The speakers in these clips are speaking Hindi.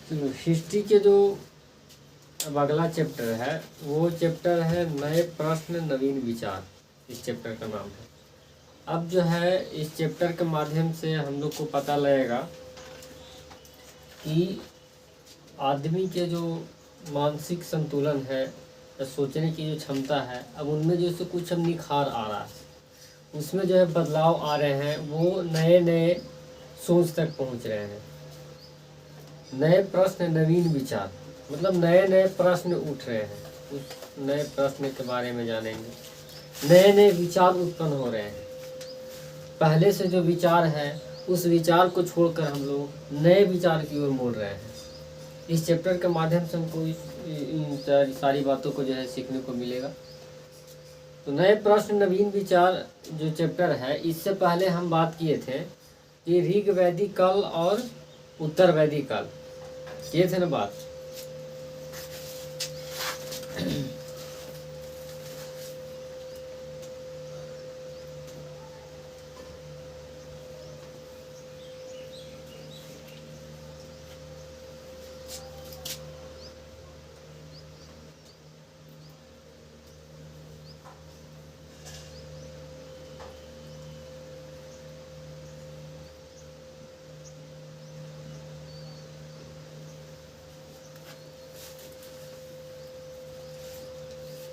चलो हिस्ट्री के जो अब अगला चैप्टर है वो चैप्टर है नए प्रश्न नवीन विचार। इस चैप्टर का नाम है। अब जो है इस चैप्टर के माध्यम से हम लोग को पता लगेगा कि आदमी के जो मानसिक संतुलन है या सोचने की जो क्षमता है, अब उनमें जो है कुछ अब निखार आ रहा है, उसमें जो है बदलाव आ रहे हैं, वो नए नए सोच तक पहुंच रहे हैं। नए प्रश्न नवीन विचार मतलब नए नए प्रश्न उठ रहे हैं, उस नए प्रश्न के बारे में जानेंगे। नए नए विचार उत्पन्न हो रहे हैं। पहले से जो विचार है उस विचार को छोड़कर हम लोग नए विचार की ओर मोड़ रहे हैं। इस चैप्टर के माध्यम से हमको इन सारी बातों को जो है सीखने को मिलेगा। तो नए प्रश्न नवीन विचार जो चैप्टर है, इससे पहले हम बात किए थे कि ऋग वैदिक काल और उत्तर वैदिक काल किए थे ना बात।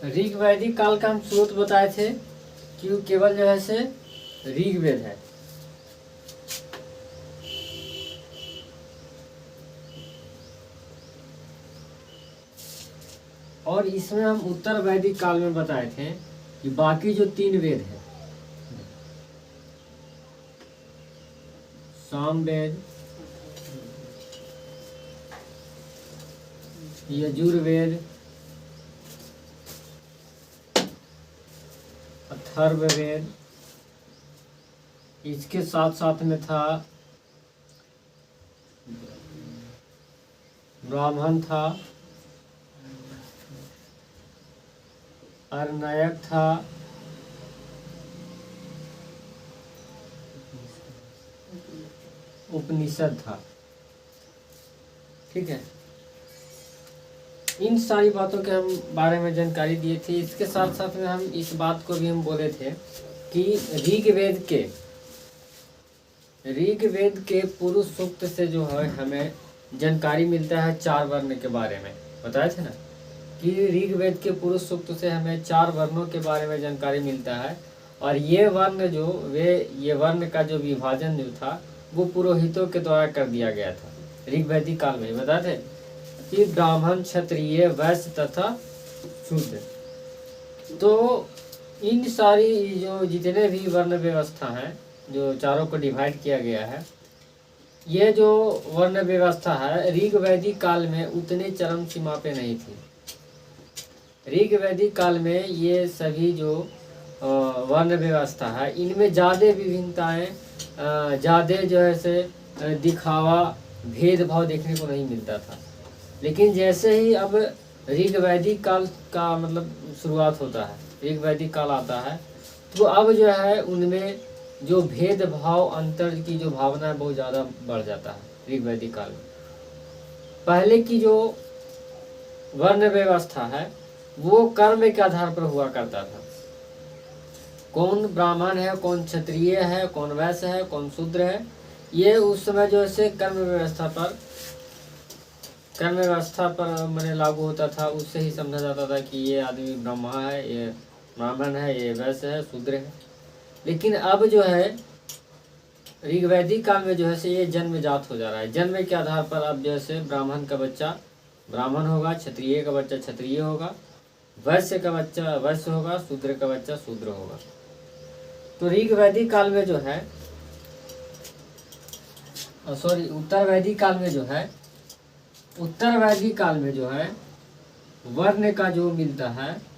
ऋग वैदिक काल का हम स्रोत बताए थे कि वो केवल जो है से ऋग्वेद है। और इसमें हम उत्तर वैदिक काल में बताए थे कि बाकी जो 3 वेद है, सामवेद, यजुर्वेद, अथर्ववेद, इसके साथ साथ में था ब्राह्मण था, अरण्यक था, उपनिषद था। ठीक है, इन सारी बातों के हम बारे में जानकारी दिए थे। इसके साथ साथ में हम इस बात को भी हम बोले थे कि ऋग्वेद के पुरुष सूक्त से जो है हमें जानकारी मिलता है 4 वर्ण के बारे में। बताए थे ना कि ऋग्वेद के पुरुष सूक्त से हमें 4 वर्णों के बारे में जानकारी मिलता है। और ये वर्ण का जो विभाजन जो था वो पुरोहितों के द्वारा कर दिया गया था। ऋग्वैदिक काल में बताए थे कि ब्राह्मण, क्षत्रिय, वैश्य तथा शूद्र। तो इन सारी जो जितने भी वर्ण व्यवस्था हैं, जो चारों को डिवाइड किया गया है, ये जो वर्ण व्यवस्था है ऋग्वैदिक काल में उतने चरम सीमा पे नहीं थी। ऋग्वैदिक काल में ये सभी जो वर्ण व्यवस्था है इनमें ज़्यादा विभिन्नताएं, ज़्यादा जो है से दिखावा, भेदभाव देखने को नहीं मिलता था। लेकिन जैसे ही अब ऋग्वैदिक काल का मतलब शुरुआत होता है, ऋग्वैदिक काल आता है, तो अब जो है उनमें जो भेदभाव, अंतर की जो भावना है बहुत ज़्यादा बढ़ जाता है ऋग्वैदिक काल में। पहले की जो वर्ण व्यवस्था है वो कर्म के आधार पर हुआ करता था। कौन ब्राह्मण है, कौन क्षत्रिय है, कौन वैश्य है, कौन शूद्र है, ये उस समय जो है कर्म व्यवस्था पर मैंने लागू होता था। उससे ही समझा जाता था कि ये आदमी ब्राह्मण है, ये ब्राह्मण है, ये वैश्य है, शूद्र है। लेकिन अब जो है ऋग्वैदिक काल में जो है ये जन्मजात हो जा रहा है। जन्म के आधार पर अब जैसे ब्राह्मण का बच्चा ब्राह्मण होगा, क्षत्रिय का बच्चा क्षत्रिय होगा, वैश्य का बच्चा वैश्य होगा, शूद्र का बच्चा शूद्र होगा। तो ऋग्वैदिक काल में जो है उत्तर वैदिक काल में जो है वर्ण का जो मिलता है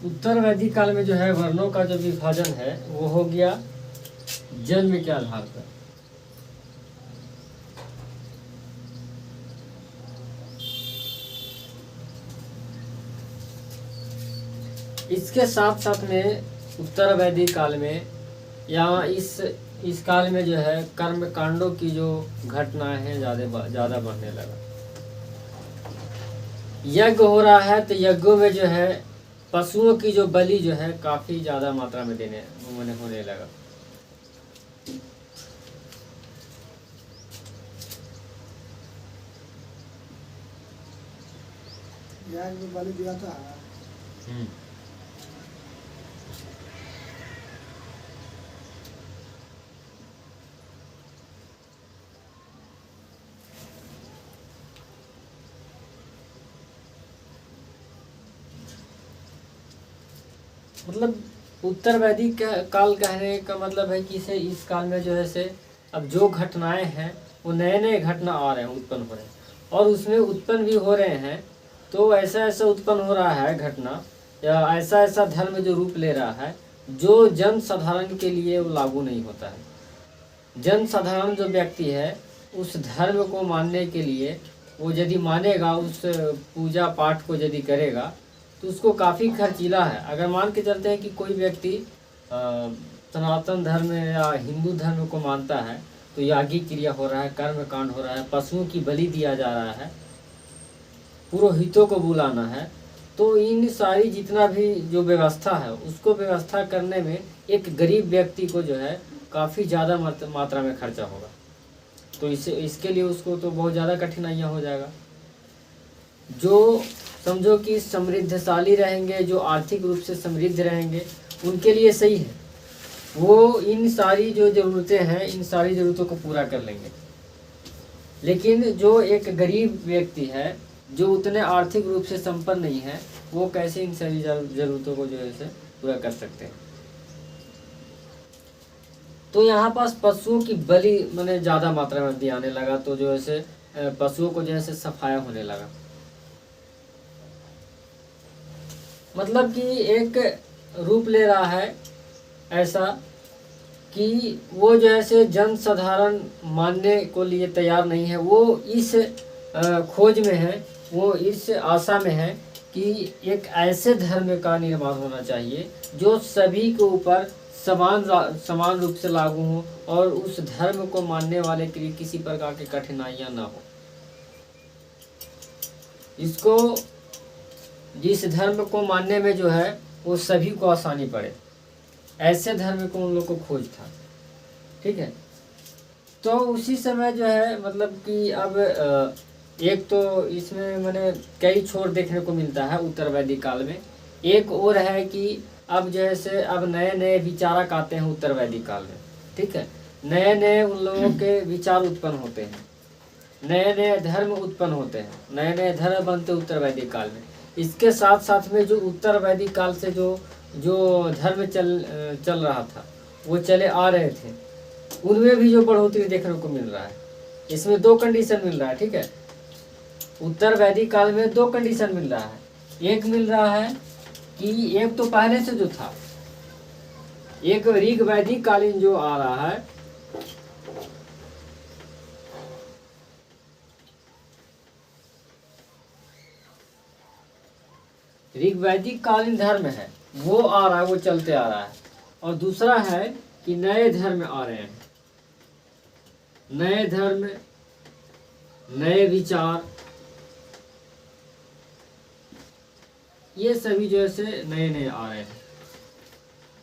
उत्तर वैदिक काल में जो है वर्णों का जो विभाजन है वो हो गया जन्म के आधार पर। इसके साथ साथ में उत्तर वैदिक काल में या इस काल में जो है कर्म कांडों की जो घटनाएं हैं ज़्यादा बढ़ने लगा। यज्ञ हो रहा है तो यज्ञों में जो है पशुओं की जो बलि जो है काफ़ी ज़्यादा मात्रा में होने लगा। यज्ञ बलि दिया था। मतलब उत्तर वैदिक काल कहने का मतलब है कि इस काल में जो है से अब जो घटनाएं हैं वो नए नए घटना आ रहे हैं, उत्पन्न हो रहे हैं, और उसमें उत्पन्न भी हो रहे हैं तो ऐसा ऐसा उत्पन्न हो रहा है घटना या ऐसा ऐसा धर्म जो रूप ले रहा है जो जन साधारण के लिए वो लागू नहीं होता है। जन साधारण जो व्यक्ति है उस धर्म को मानने के लिए वो यदि मानेगा, उस पूजा पाठ को यदि करेगा तो उसको काफ़ी खर्चीला है। अगर मान के चलते हैं कि कोई व्यक्ति सनातन धर्म या हिंदू धर्म को मानता है तो यागिक क्रिया हो रहा है, कर्म कांड हो रहा है, पशुओं की बलि दिया जा रहा है, पुरोहितों को बुलाना है, तो इन सारी जितना भी जो व्यवस्था है उसको व्यवस्था करने में एक गरीब व्यक्ति को जो है काफ़ी ज़्यादा मात्रा में खर्चा होगा। तो इसके लिए उसको तो बहुत ज़्यादा कठिनाइयाँ हो जाएगा। जो समझो कि समृद्धशाली रहेंगे, जो आर्थिक रूप से समृद्ध रहेंगे, उनके लिए सही है, वो इन सारी जो ज़रूरतें हैं इन सारी ज़रूरतों को पूरा कर लेंगे। लेकिन जो एक गरीब व्यक्ति है जो उतने आर्थिक रूप से संपन्न नहीं है, वो कैसे इन सारी ज़रूरतों को जो है पूरा कर सकते हैं। तो यहाँ पास पशुओं की बलि मैंने ज़्यादा मात्रा में दिया आने लगा, तो जो है पशुओं को जो है सफाया होने लगा। मतलब कि एक रूप ले रहा है ऐसा कि वो जैसे जन साधारण मानने को लिए तैयार नहीं है, वो इस खोज में है, वो इस आशा में है कि एक ऐसे धर्म का निर्माण होना चाहिए जो सभी के ऊपर समान रूप से लागू हो और उस धर्म को मानने वाले के लिए किसी प्रकार की कठिनाइयाँ ना हो। इसको जिस धर्म को मानने में जो है वो सभी को आसानी पड़े, ऐसे धर्म को उन लोग को खोज था। ठीक है, तो उसी समय जो है मतलब कि अब एक तो इसमें मैंने कई छोर देखने को मिलता है उत्तर वैदिक काल में। एक और है कि अब जैसे अब नए नए विचारक आते हैं उत्तर वैदिक काल में। ठीक है, नए नए उन लोगों के विचार उत्पन्न होते हैं, नए नए धर्म उत्पन्न होते हैं, नए नए धर्म बनते उत्तर वैदिक काल में। इसके साथ साथ में जो उत्तर वैदिक काल से जो धर्म चल रहा था वो चले आ रहे थे, उनमें भी जो बढ़ोतरी देखने को मिल रहा है। इसमें दो कंडीशन मिल रहा है। ठीक है, उत्तर वैदिक काल में दो कंडीशन मिल रहा है। एक मिल रहा है कि एक तो पहले से जो था, एक ऋग वैदिक कालीन जो आ रहा है, ऋग वैदिक कालीन धर्म है वो आ रहा है, वो चलते आ रहा है। और दूसरा है कि नए धर्म आ रहे हैं, नए धर्म, नए विचार, ये सभी जो है नए नए आ रहे हैं।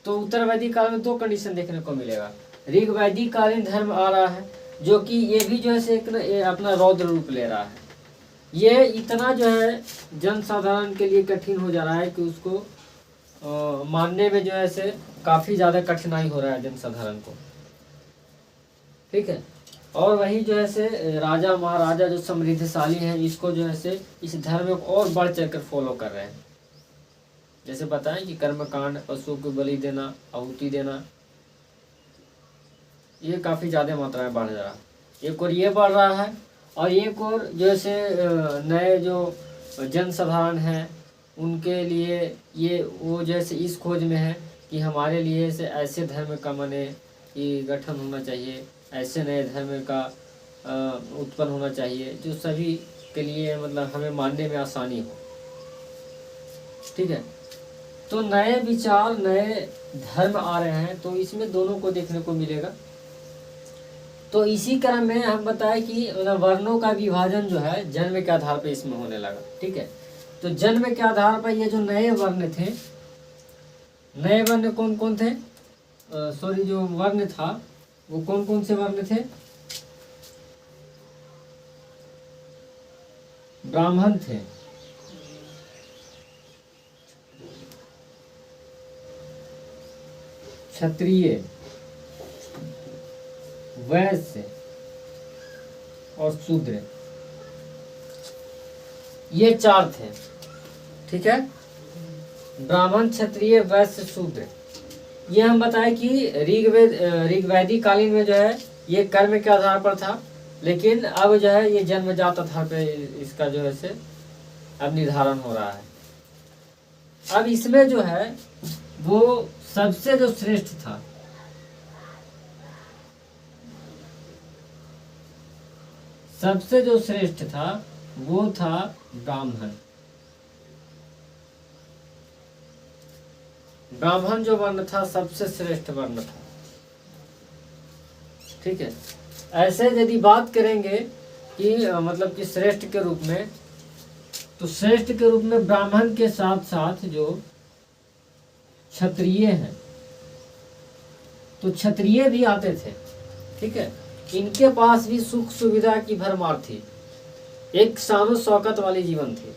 तो उत्तर वैदिक काल में दो कंडीशन देखने को मिलेगा। ऋग वैदिक कालीन धर्म आ रहा है जो कि ये भी जो है अपना रौद्र रूप ले रहा है। ये इतना जो है जन साधारण के लिए कठिन हो जा रहा है कि उसको मानने में जो है काफ़ी ज़्यादा कठिनाई हो रहा है जन साधारण को। ठीक है, और वही जो है राजा महाराजा जो समृद्धशाली हैं इसको जो है इस धर्म को और बढ़ चढ़ कर फॉलो कर रहे हैं। जैसे बताएं कि कर्मकांड, पशुओं को बलि देना, आहुति देना, ये काफ़ी ज़्यादा मात्रा में बढ़ जा रहा है। एक और ये बढ़ रहा है और एक और जैसे नए जो जन साधारण हैं उनके लिए ये वो जैसे इस खोज में है कि हमारे लिए ऐसे धर्म का माने कि गठन होना चाहिए, ऐसे नए धर्म का उत्पन्न होना चाहिए जो सभी के लिए मतलब हमें मानने में आसानी हो। ठीक है, तो नए विचार, नए धर्म आ रहे हैं, तो इसमें दोनों को देखने को मिलेगा। तो इसी क्रम में हम बताए कि वर्णों का विभाजन जो है जन्म के आधार पर इसमें होने लगा। ठीक है, तो जन्म के आधार पर ये जो नए वर्ण थे, नए वर्ण कौन कौन थे, सॉरी जो वर्ण था वो कौन कौन से वर्ण थे? ब्राह्मण थे, क्षत्रिय, वैश्य और शूद्र, ये चार थे। ठीक है, ब्राह्मण, क्षत्रिय, वैश्य, शूद्र। ये हम बताए कि ऋग्वैदिक कालीन में जो है ये कर्म के आधार पर था, लेकिन अब जो है ये जन्मजात आधार पर इसका जो है से अब निर्धारण हो रहा है। अब इसमें जो है वो सबसे जो श्रेष्ठ था, सबसे जो श्रेष्ठ था वो था ब्राह्मण। ब्राह्मण जो वर्ण था सबसे श्रेष्ठ वर्ण था। ठीक है, ऐसे यदि बात करेंगे कि मतलब कि श्रेष्ठ के रूप में, तो श्रेष्ठ के रूप में ब्राह्मण के साथ साथ जो क्षत्रिय हैं, तो क्षत्रिय भी आते थे। ठीक है, इनके पास भी सुख सुविधा की भरमार थी, एक शानो शौकत वाली जीवन थी।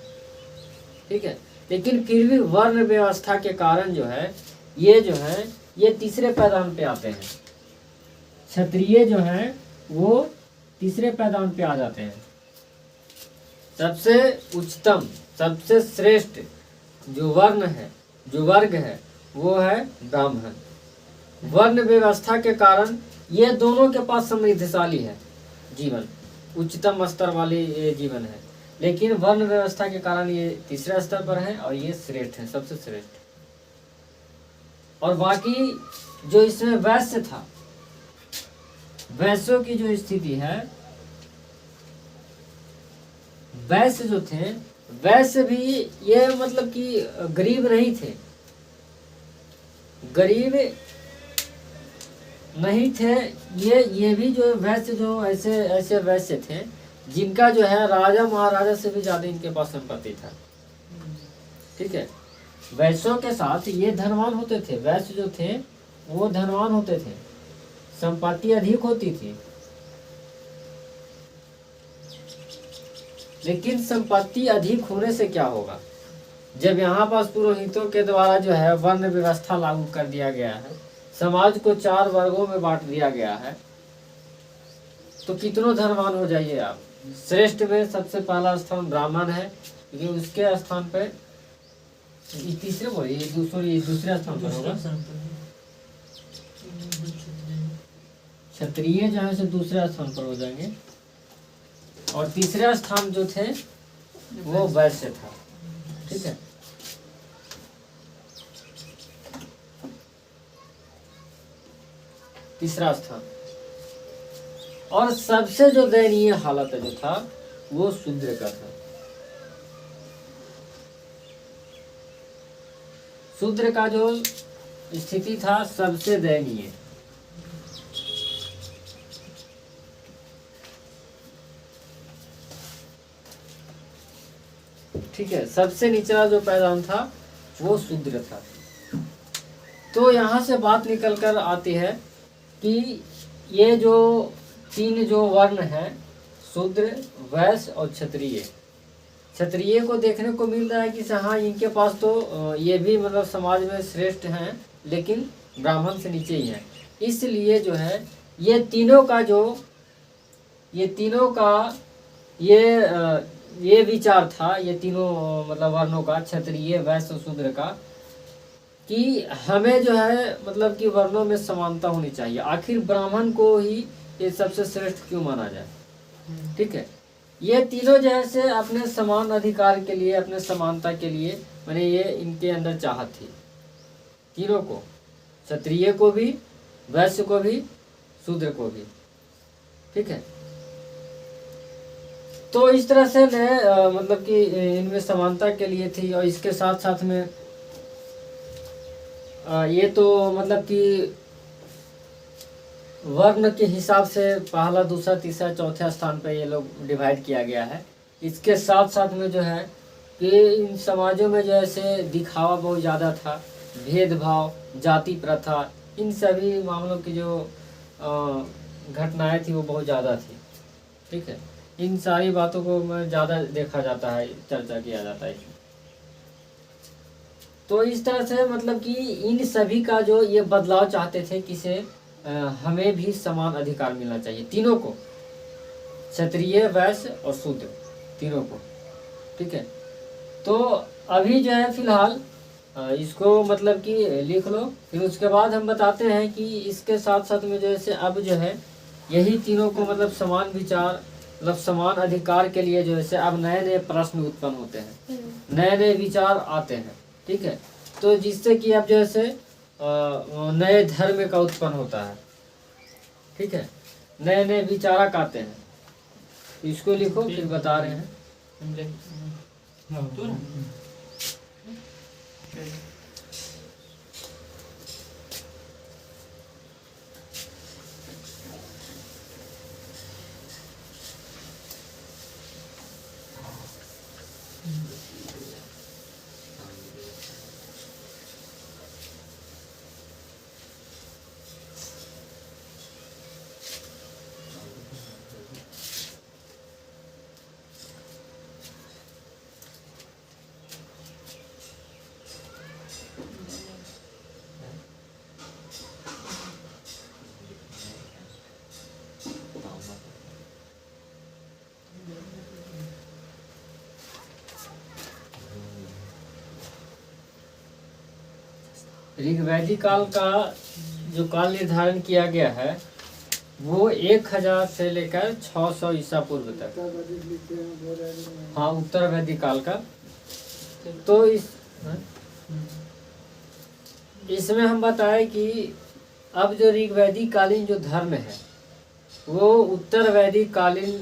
ठीक है, लेकिन फिर भी वर्ण व्यवस्था के कारण जो है ये तीसरे पैदान पे आते हैं। क्षत्रिय जो हैं वो तीसरे पैदान पे आ जाते हैं। सबसे उच्चतम, सबसे श्रेष्ठ जो वर्ण है, जो वर्ग है, वो है ब्राह्मण। वर्ण व्यवस्था के कारण ये दोनों के पास समृद्धशाली है जीवन, उच्चतम स्तर वाली ये जीवन है, लेकिन वर्ण व्यवस्था के कारण ये तीसरे स्तर पर है और ये श्रेष्ठ है, सबसे श्रेष्ठ। और बाकी जो इसमें वैश्य था, वैश्यों की जो स्थिति है, वैश्य जो थे, वैश्य भी ये मतलब कि गरीब नहीं थे, गरीब नहीं थे। ये भी जो वैश्य, जो ऐसे वैश्य थे जिनका जो है राजा महाराजा से भी ज्यादा इनके पास संपत्ति था। ठीक है, वैश्यों के साथ ये धनवान होते थे, वैश्य जो थे वो धनवान होते थे, संपत्ति अधिक होती थी। लेकिन संपत्ति अधिक होने से क्या होगा, जब यहाँ पास पुरोहितों के द्वारा जो है वर्ण व्यवस्था लागू कर दिया गया है, समाज को 4 वर्गों में बांट दिया गया है, तो कितनों धनवान हो जाइए आप। श्रेष्ठ में सबसे पहला स्थान ब्राह्मण है, लेकिन उसके स्थान पे तीसरे बोलिए दूसरे स्थान पर होगा क्षत्रिय, जो है से दूसरे स्थान पर हो जाएंगे, और तीसरा स्थान जो थे वो वैश्य था। ठीक है, तीसरा स्थान। और सबसे जो दयनीय हालत जो था वो शूद्र का था। शूद्र का जो स्थिति था सबसे दयनीय। ठीक है, सबसे निचला जो पैदान था वो शूद्र था। तो यहाँ से बात निकल कर आती है कि ये जो 3 जो वर्ण हैं, शूद्र, वैश्य और क्षत्रिय, क्षत्रिय को देखने को मिल रहा है कि हाँ इनके पास तो ये भी मतलब समाज में श्रेष्ठ हैं, लेकिन ब्राह्मण से नीचे ही हैं। इसलिए जो है ये तीनों का ये विचार था, ये तीनों मतलब वर्णों का, क्षत्रिय, वैश्य और शूद्र का, कि हमें जो है मतलब कि वर्णों में समानता होनी चाहिए। आखिर ब्राह्मण को ही ये सबसे श्रेष्ठ क्यों माना जाए। ठीक है, ये तीनों जैसे अपने समान अधिकार के लिए, अपने समानता के लिए, मैंने ये इनके अंदर चाहत थी तीनों को, क्षत्रिय को भी, वैश्य को भी, शूद्र को भी। ठीक है, तो इस तरह से मतलब कि इनमें समानता के लिए थी। और इसके साथ साथ में ये तो मतलब कि वर्ण के हिसाब से पहला, दूसरा, तीसरा, चौथा स्थान पर ये लोग डिवाइड किया गया है। इसके साथ साथ में जो है कि इन समाजों में जैसे दिखावा बहुत ज़्यादा था, भेदभाव, जाति प्रथा, इन सभी मामलों की जो घटनाएं थी वो बहुत ज़्यादा थी। ठीक है, इन सारी बातों को में ज़्यादा देखा जाता है, चर्चा किया जाता है इसमें। तो इस तरह से मतलब कि इन सभी का जो ये बदलाव चाहते थे कि से हमें भी समान अधिकार मिलना चाहिए, तीनों को, क्षत्रिय, वैश्य और शूद्र, तीनों को। ठीक है, तो अभी जो है फिलहाल इसको मतलब कि लिख लो, फिर उसके बाद हम बताते हैं कि इसके साथ साथ में जैसे अब जो है यही तीनों को मतलब समान विचार, मतलब समान अधिकार के लिए जो है अब नए नए प्रश्न उत्पन्न होते हैं, नए नए विचार आते हैं। ठीक है, तो जिससे कि अब जैसे नए धर्म का उत्पन्न होता है। ठीक है, नए नए विचारक आते हैं। इसको लिखो, फिर बता रहे हैं। ऋग्वैदिक काल का जो काल निर्धारण किया गया है वो 1000 से लेकर 600 ईसा पूर्व तक। हाँ, उत्तर वैदिक काल का। तो इसमें हम बताए कि अब जो ऋग्वैदिक कालीन जो धर्म है वो उत्तर वैदिक कालीन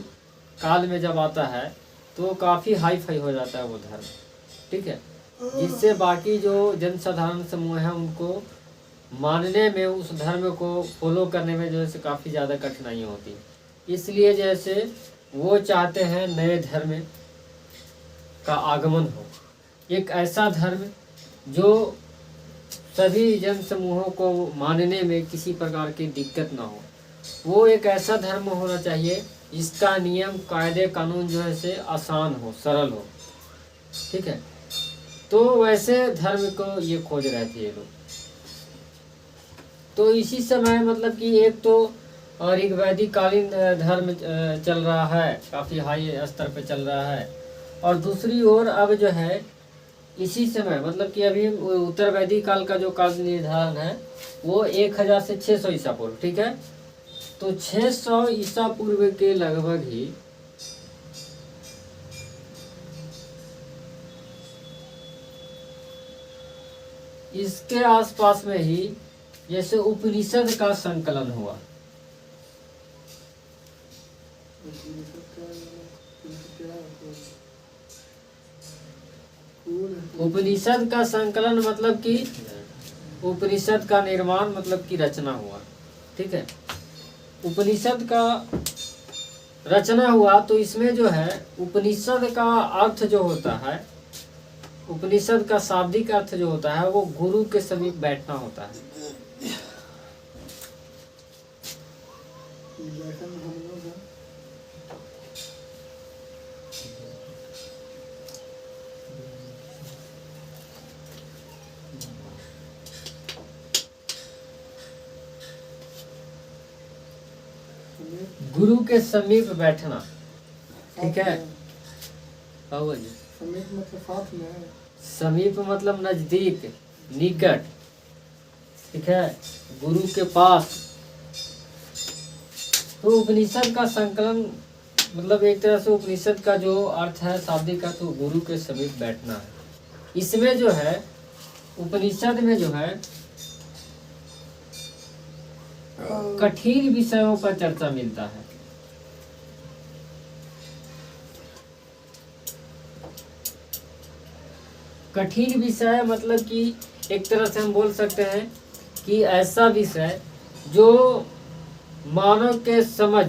काल में जब आता है तो काफ़ी हाई फाई हो जाता है वो धर्म। ठीक है, जिससे बाकी जो जनसाधारण समूह है उनको मानने में, उस धर्म को फॉलो करने में जैसे काफ़ी ज़्यादा कठिनाई होती है। इसलिए जैसे वो चाहते हैं नए धर्म का आगमन हो, एक ऐसा धर्म जो सभी जन समूहों को मानने में किसी प्रकार की दिक्कत ना हो। वो एक ऐसा धर्म होना चाहिए जिसका नियम, कायदे, कानून जो है से आसान हो, सरल हो। ठीक है, तो वैसे धर्म को ये खोज रहे थे ये लोग। तो इसी समय मतलब कि एक तो ऋग्वैदिक कालीन धर्म चल रहा है, काफ़ी हाई स्तर पे चल रहा है, और दूसरी ओर अब जो है इसी समय मतलब कि अभी उत्तर वैदिक काल का जो काल निर्धारण है वो 1000 से 600 ईसा पूर्व। ठीक है, तो 600 ईसा पूर्व के लगभग ही इसके आसपास में ही जैसे उपनिषद का संकलन हुआ। उपनिषद का संकलन मतलब कि उपनिषद का निर्माण मतलब कि रचना हुआ। ठीक है, उपनिषद का रचना हुआ तो इसमें जो है उपनिषद का अर्थ जो होता है, उपनिषद का शाब्दिक अर्थ जो होता है वो गुरु के समीप बैठना होता है। गुरु के समीप बैठना। ठीक है, जी, समीप मतलब साथ में है। समीप मतलब नजदीक, निकट। ठीक है, गुरु के पास। तो उपनिषद का संकलन मतलब एक तरह से उपनिषद का जो अर्थ है शाब्दिक का, तो गुरु के समीप बैठना है। इसमें जो है उपनिषद में जो है कठिन विषयों पर चर्चा मिलता है। कठिन विषय मतलब कि एक तरह से हम बोल सकते हैं कि ऐसा विषय जो मानव के समझ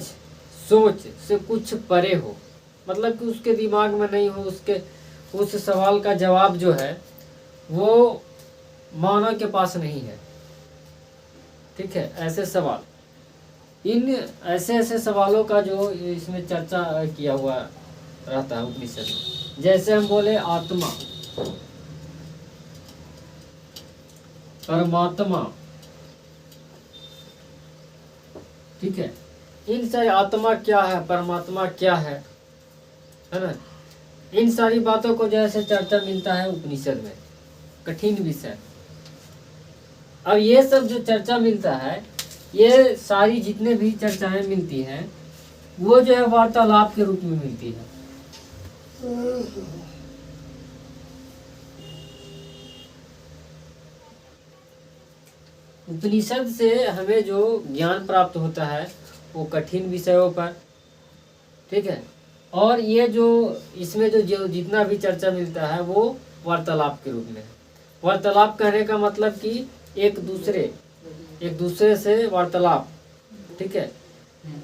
सोच से कुछ परे हो, मतलब कि उसके दिमाग में नहीं हो, उसके उस सवाल का जवाब जो है वो मानव के पास नहीं है। ठीक है, ऐसे सवाल, इन ऐसे ऐसे सवालों का जो इसमें चर्चा किया हुआ रहता है उपनिषद में। जैसे हम बोले आत्मा, परमात्मा, ठीक है, इन सारी आत्मा क्या है, परमात्मा क्या है ना, इन सारी बातों को जैसे चर्चा मिलता है उपनिषद में। कठिन विषय। अब ये सब जो चर्चा मिलता है, ये सारी जितने भी चर्चाएं मिलती हैं वो जो है वार्तालाप के रूप में मिलती है। उपनिषद से हमें जो ज्ञान प्राप्त होता है वो कठिन विषयों पर, ठीक है, और ये जो इसमें जो जितना भी चर्चा मिलता है वो वार्तालाप के रूप में है। वार्तालाप कहने का मतलब कि एक दूसरे से वार्तालाप, ठीक है,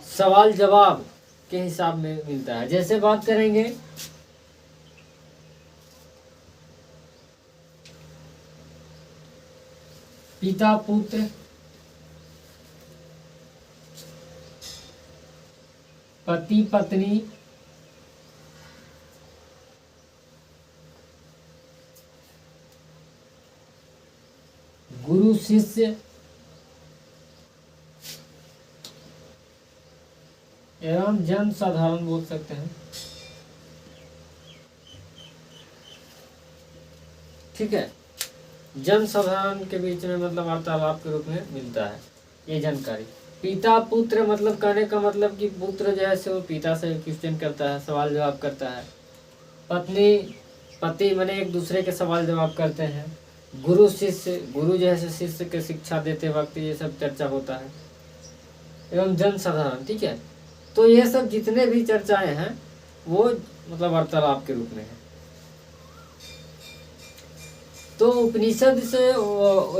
सवाल जवाब के हिसाब में मिलता है। जैसे बात करेंगे पिता पुत्र, पति पत्नी, गुरु शिष्य एवं जन साधारण बोल सकते हैं। ठीक है, जन साधारण के बीच में मतलब वार्तालाप के रूप में मिलता है ये जानकारी। पिता पुत्र मतलब कहने का मतलब कि पुत्र जो है सो पिता से क्वेश्चन करता है, सवाल जवाब करता है। पत्नी पति माने एक दूसरे के सवाल जवाब करते हैं। गुरु शिष्य, गुरु जो है शिष्य के शिक्षा देते वक्त ये सब चर्चा होता है। एवं जन साधारण, ठीक है, तो ये सब जितने भी चर्चाएं हैं वो मतलब वार्तालाप के रूप में है। तो उपनिषद से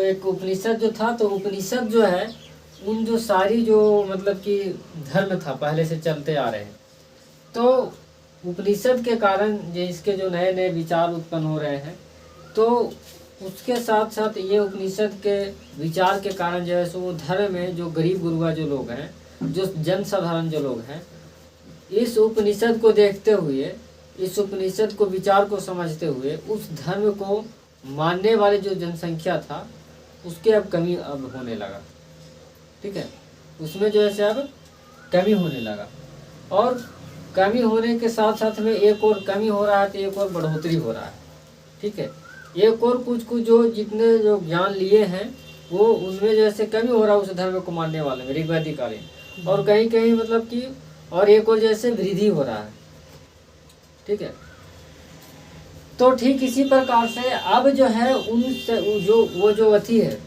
एक उपनिषद जो था, तो उपनिषद जो है उन जो सारी जो मतलब कि धर्म था पहले से चलते आ रहे हैं, तो उपनिषद के कारण जो इसके जो नए नए विचार उत्पन्न हो रहे हैं, तो उसके साथ साथ ये उपनिषद के विचार के कारण जो है सो वो धर्म में जो गरीब गुरुआ जो लोग हैं, जो जन साधारण जो लोग हैं, इस उपनिषद को देखते हुए, इस उपनिषद को विचार को समझते हुए उस धर्म को मानने वाले जो जनसंख्या था उसके अब कमी अब होने लगा। ठीक है, उसमें जो है अब कमी होने लगा, और कमी होने के साथ साथ में एक और कमी हो रहा है तो एक और बढ़ोतरी हो रहा है। ठीक है, एक और कुछ जो जितने जो ज्ञान लिए हैं वो उनमें जैसे कमी हो रहा है उस धर्म को मानने वाले में ऋग्वैदिक कालीन, और कहीं कहीं मतलब कि और एक और जैसे वृद्धि हो रहा है। ठीक है, तो ठीक इसी प्रकार से अब जो है उन वो जो अथी है,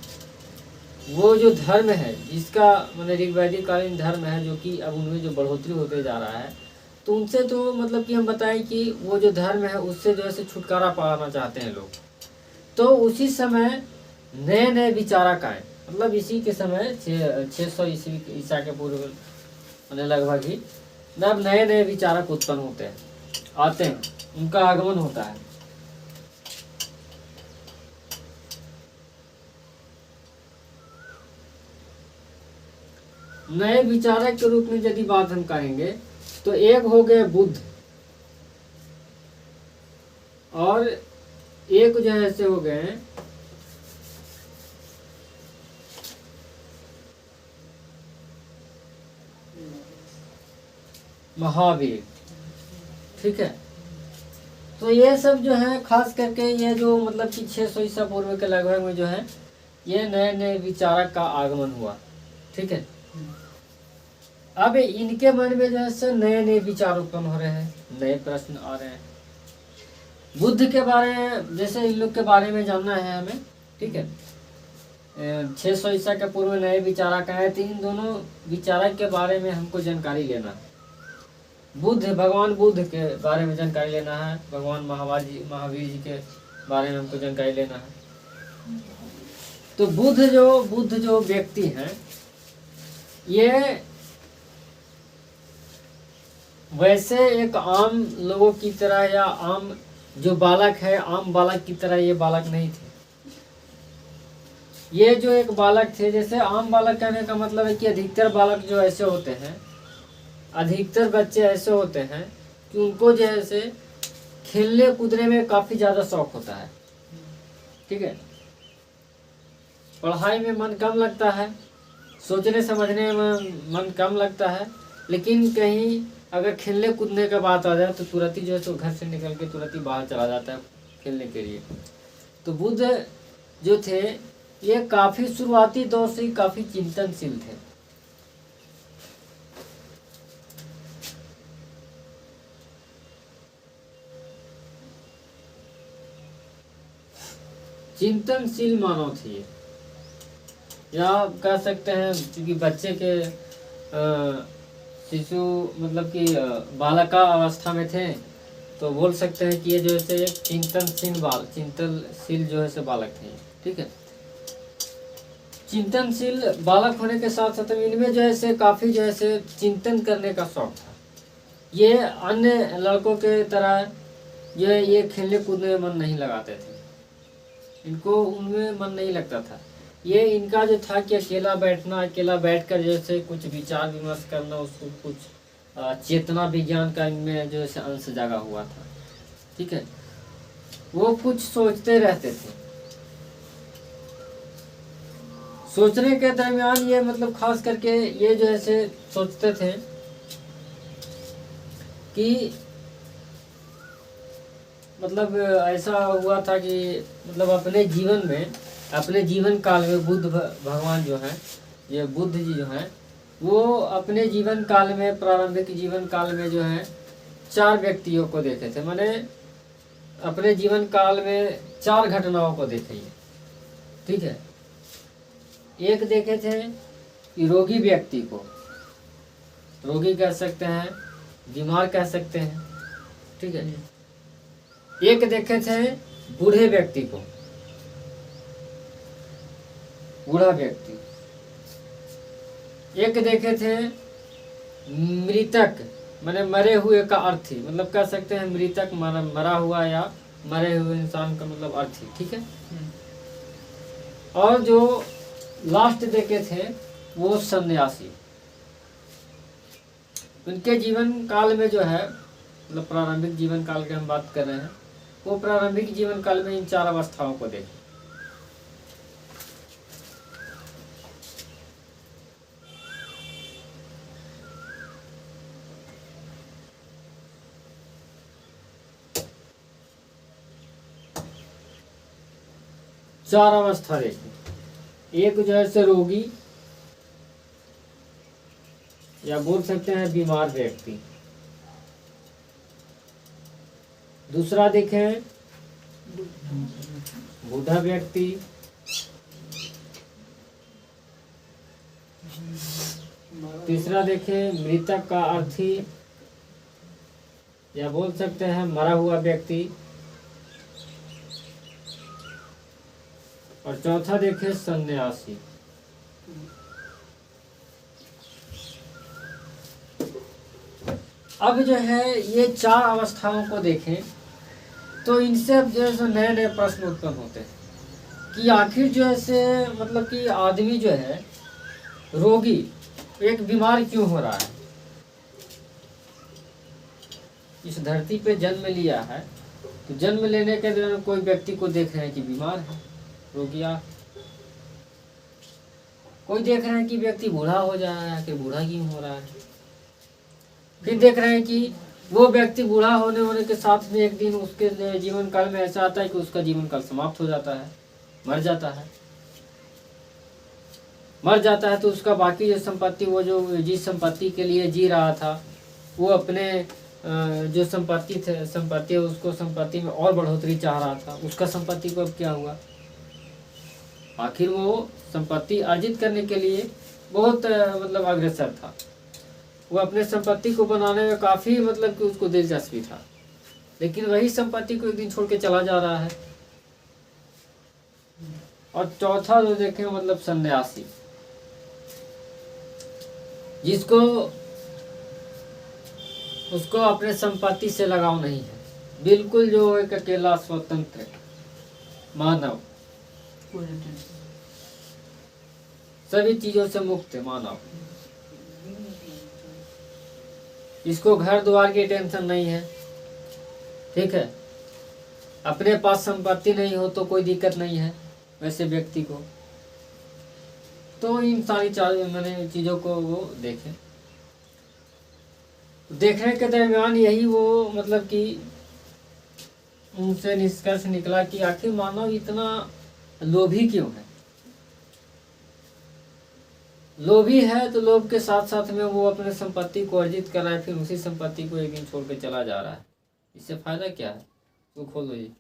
वो जो धर्म है जिसका मतलब ऋग्वैदिक कालीन धर्म है, जो कि अब उनमें जो बढ़ोतरी होते जा रहा है, तो उनसे तो मतलब कि हम बताएं कि वो जो धर्म है उससे जो है छुटकारा पाना चाहते हैं लोग। तो उसी समय नए नए विचारक आए, मतलब इसी के समय 600 ईसा के पूर्व मतलब लगभग ही अब नए नए विचारक उत्पन्न होते हैं, आते हैं, उनका आगमन होता है। नए विचारक के रूप में यदि बात हम करेंगे तो एक हो गए बुद्ध, और एक जो है ऐसे हो गए महावीर। ठीक है, तो ये सब जो है खास करके ये जो मतलब कि 600 ईसा पूर्व के लगभग में जो है ये नए नए विचारक का आगमन हुआ। ठीक है, अब इनके मन में जो है नए नए विचार उत्पन्न हो रहे हैं, नए प्रश्न आ रहे हैं। बुद्ध के बारे में जैसे इन लोग के बारे में जानना है हमें। ठीक है, 600 ईसा के पूर्व में नए विचारक आए, तो इन दोनों विचारक के बारे में हमको जानकारी लेना है। भगवान बुद्ध के बारे में जानकारी लेना है, भगवान महावीर जी के बारे में हमको जानकारी लेना है। तो बुद्ध जो व्यक्ति हैं, ये वैसे एक आम लोगों की तरह या आम जो बालक है, आम बालक की तरह ये बालक नहीं थे। ये जो एक बालक थे, जैसे आम बालक कहने का मतलब है कि अधिकतर बालक जो ऐसे होते हैं, अधिकतर बच्चे ऐसे होते हैं कि उनको जैसे खेलने कूदने में काफ़ी ज़्यादा शौक होता है, ठीक है। पढ़ाई में मन कम लगता है, सोचने समझने में मन कम लगता है, लेकिन कहीं अगर खेलने कूदने का बात आ जाए तो तुरंत ही जो है तो घर से निकल के तुरंत ही बाहर चला जाता है खेलने के लिए। तो बुद्ध जो थे ये काफ़ी शुरुआती दौर से ही काफ़ी चिंतनशील थे। चिंतनशील मानव थे ये, या आप कह सकते हैं क्योंकि बच्चे के शिशु मतलब कि बालका अवस्था में थे, तो बोल सकते हैं कि ये जो है एक चिंतनशील जो है से बालक थे, ठीक है। चिंतनशील बालक होने के साथ साथ इनमें जो है से काफ़ी जो है से चिंतन करने का शौक था। ये अन्य लड़कों के तरह जो है ये खेलने कूदने में मन नहीं लगाते थे, इनको उनमें मन नहीं लगता था। ये इनका जो था कि अकेला बैठना, अकेला बैठकर जैसे कुछ विचार विमर्श करना, उसको कुछ चेतना विज्ञान का इनमें जो है अंश जागा हुआ था, ठीक है। वो कुछ सोचते रहते थे, सोचने के दरमियान ये मतलब खास करके ये जो है सोचते थे कि मतलब ऐसा हुआ था कि मतलब अपने जीवन काल में बुद्ध भगवान जो है, ये बुद्ध जी जो हैं, वो अपने जीवन काल में, प्रारंभिक जीवन काल में जो है 4 व्यक्तियों को देखे थे। मैंने अपने जीवन काल में 4 घटनाओं को देखे, ठीक है। एक देखे थे कि रोगी व्यक्ति को, रोगी कह सकते हैं, बीमार कह सकते हैं, ठीक है। एक देखे थे बूढ़े व्यक्ति को, बूढ़ा व्यक्ति। एक देखे थे मृतक, माने मरे हुए का अर्थी, मतलब कह सकते हैं मृतक मरा हुआ या मरे हुए इंसान का मतलब अर्थी, ठीक है। और जो लास्ट देखे थे वो सन्यासी। उनके जीवन काल में जो है, मतलब प्रारंभिक जीवन काल की हम बात कर रहे हैं, वो प्रारंभिक जीवन काल में इन 4 अवस्थाओं को देखे। चार अवस्था देखी। एक जो है से रोगी या बोल सकते हैं बीमार व्यक्ति, दूसरा देखें बूढ़ा व्यक्ति, तीसरा देखें मृतक का अर्थी या बोल सकते हैं मरा हुआ व्यक्ति, और चौथा देखें सन्यासी। अब जो है ये 4 अवस्थाओं को देखें तो इनसे अब जो है नए नए प्रश्न उत्पन्न होते हैं कि आखिर जो है से मतलब कि आदमी जो है रोगी, एक बीमार क्यों हो रहा है। इस धरती पे जन्म लिया है तो जन्म लेने के दौरान कोई व्यक्ति को देख रहे हैं कि बीमार है, रोगिया। कोई देख रहे हैं कि व्यक्ति बूढ़ा हो जा रहा है, कि बूढ़ा क्यों हो रहा है। फिर देख रहे हैं कि वो व्यक्ति बूढ़ा होने के साथ में एक दिन उसके जीवन काल में ऐसा आता है कि उसका जीवन काल समाप्त हो जाता है, मर जाता है। मर जाता है तो उसका बाकी जो संपत्ति, वो जो जिस संपत्ति के लिए जी रहा था, वो अपने जो संपत्ति है उसको संपत्ति में और बढ़ोतरी चाह रहा था, उसका संपत्ति को अब क्या हुआ। आखिर वो संपत्ति अर्जित करने के लिए बहुत मतलब अग्रसर था, वो अपने संपत्ति को बनाने में काफ़ी मतलब कि उसको दिलचस्पी था, लेकिन वही संपत्ति को एक दिन छोड़ के चला जा रहा है। और चौथा जो देखें मतलब सन्यासी, जिसको उसको अपने संपत्ति से लगाव नहीं है, बिल्कुल जो एक अकेला स्वतंत्र मानव, सभी चीजों से मुक्त है मानव। इसको घर द्वार की टेंशन नहीं है, ठीक है, अपने पास संपत्ति नहीं हो तो कोई दिक्कत नहीं है वैसे व्यक्ति को। तो इन सारी मैंने चीज़ों को वो देखे, देखने के दरमियान यही वो मतलब कि उनसे निष्कर्ष निकला कि आखिर मानव इतना लोभी क्यों है। लोभी है तो लोभ के साथ साथ में वो अपने संपत्ति को अर्जित कर रहा है, फिर उसी संपत्ति को एक दिन छोड़ के चला जा रहा है। इससे फायदा क्या है? तो खोलो जी,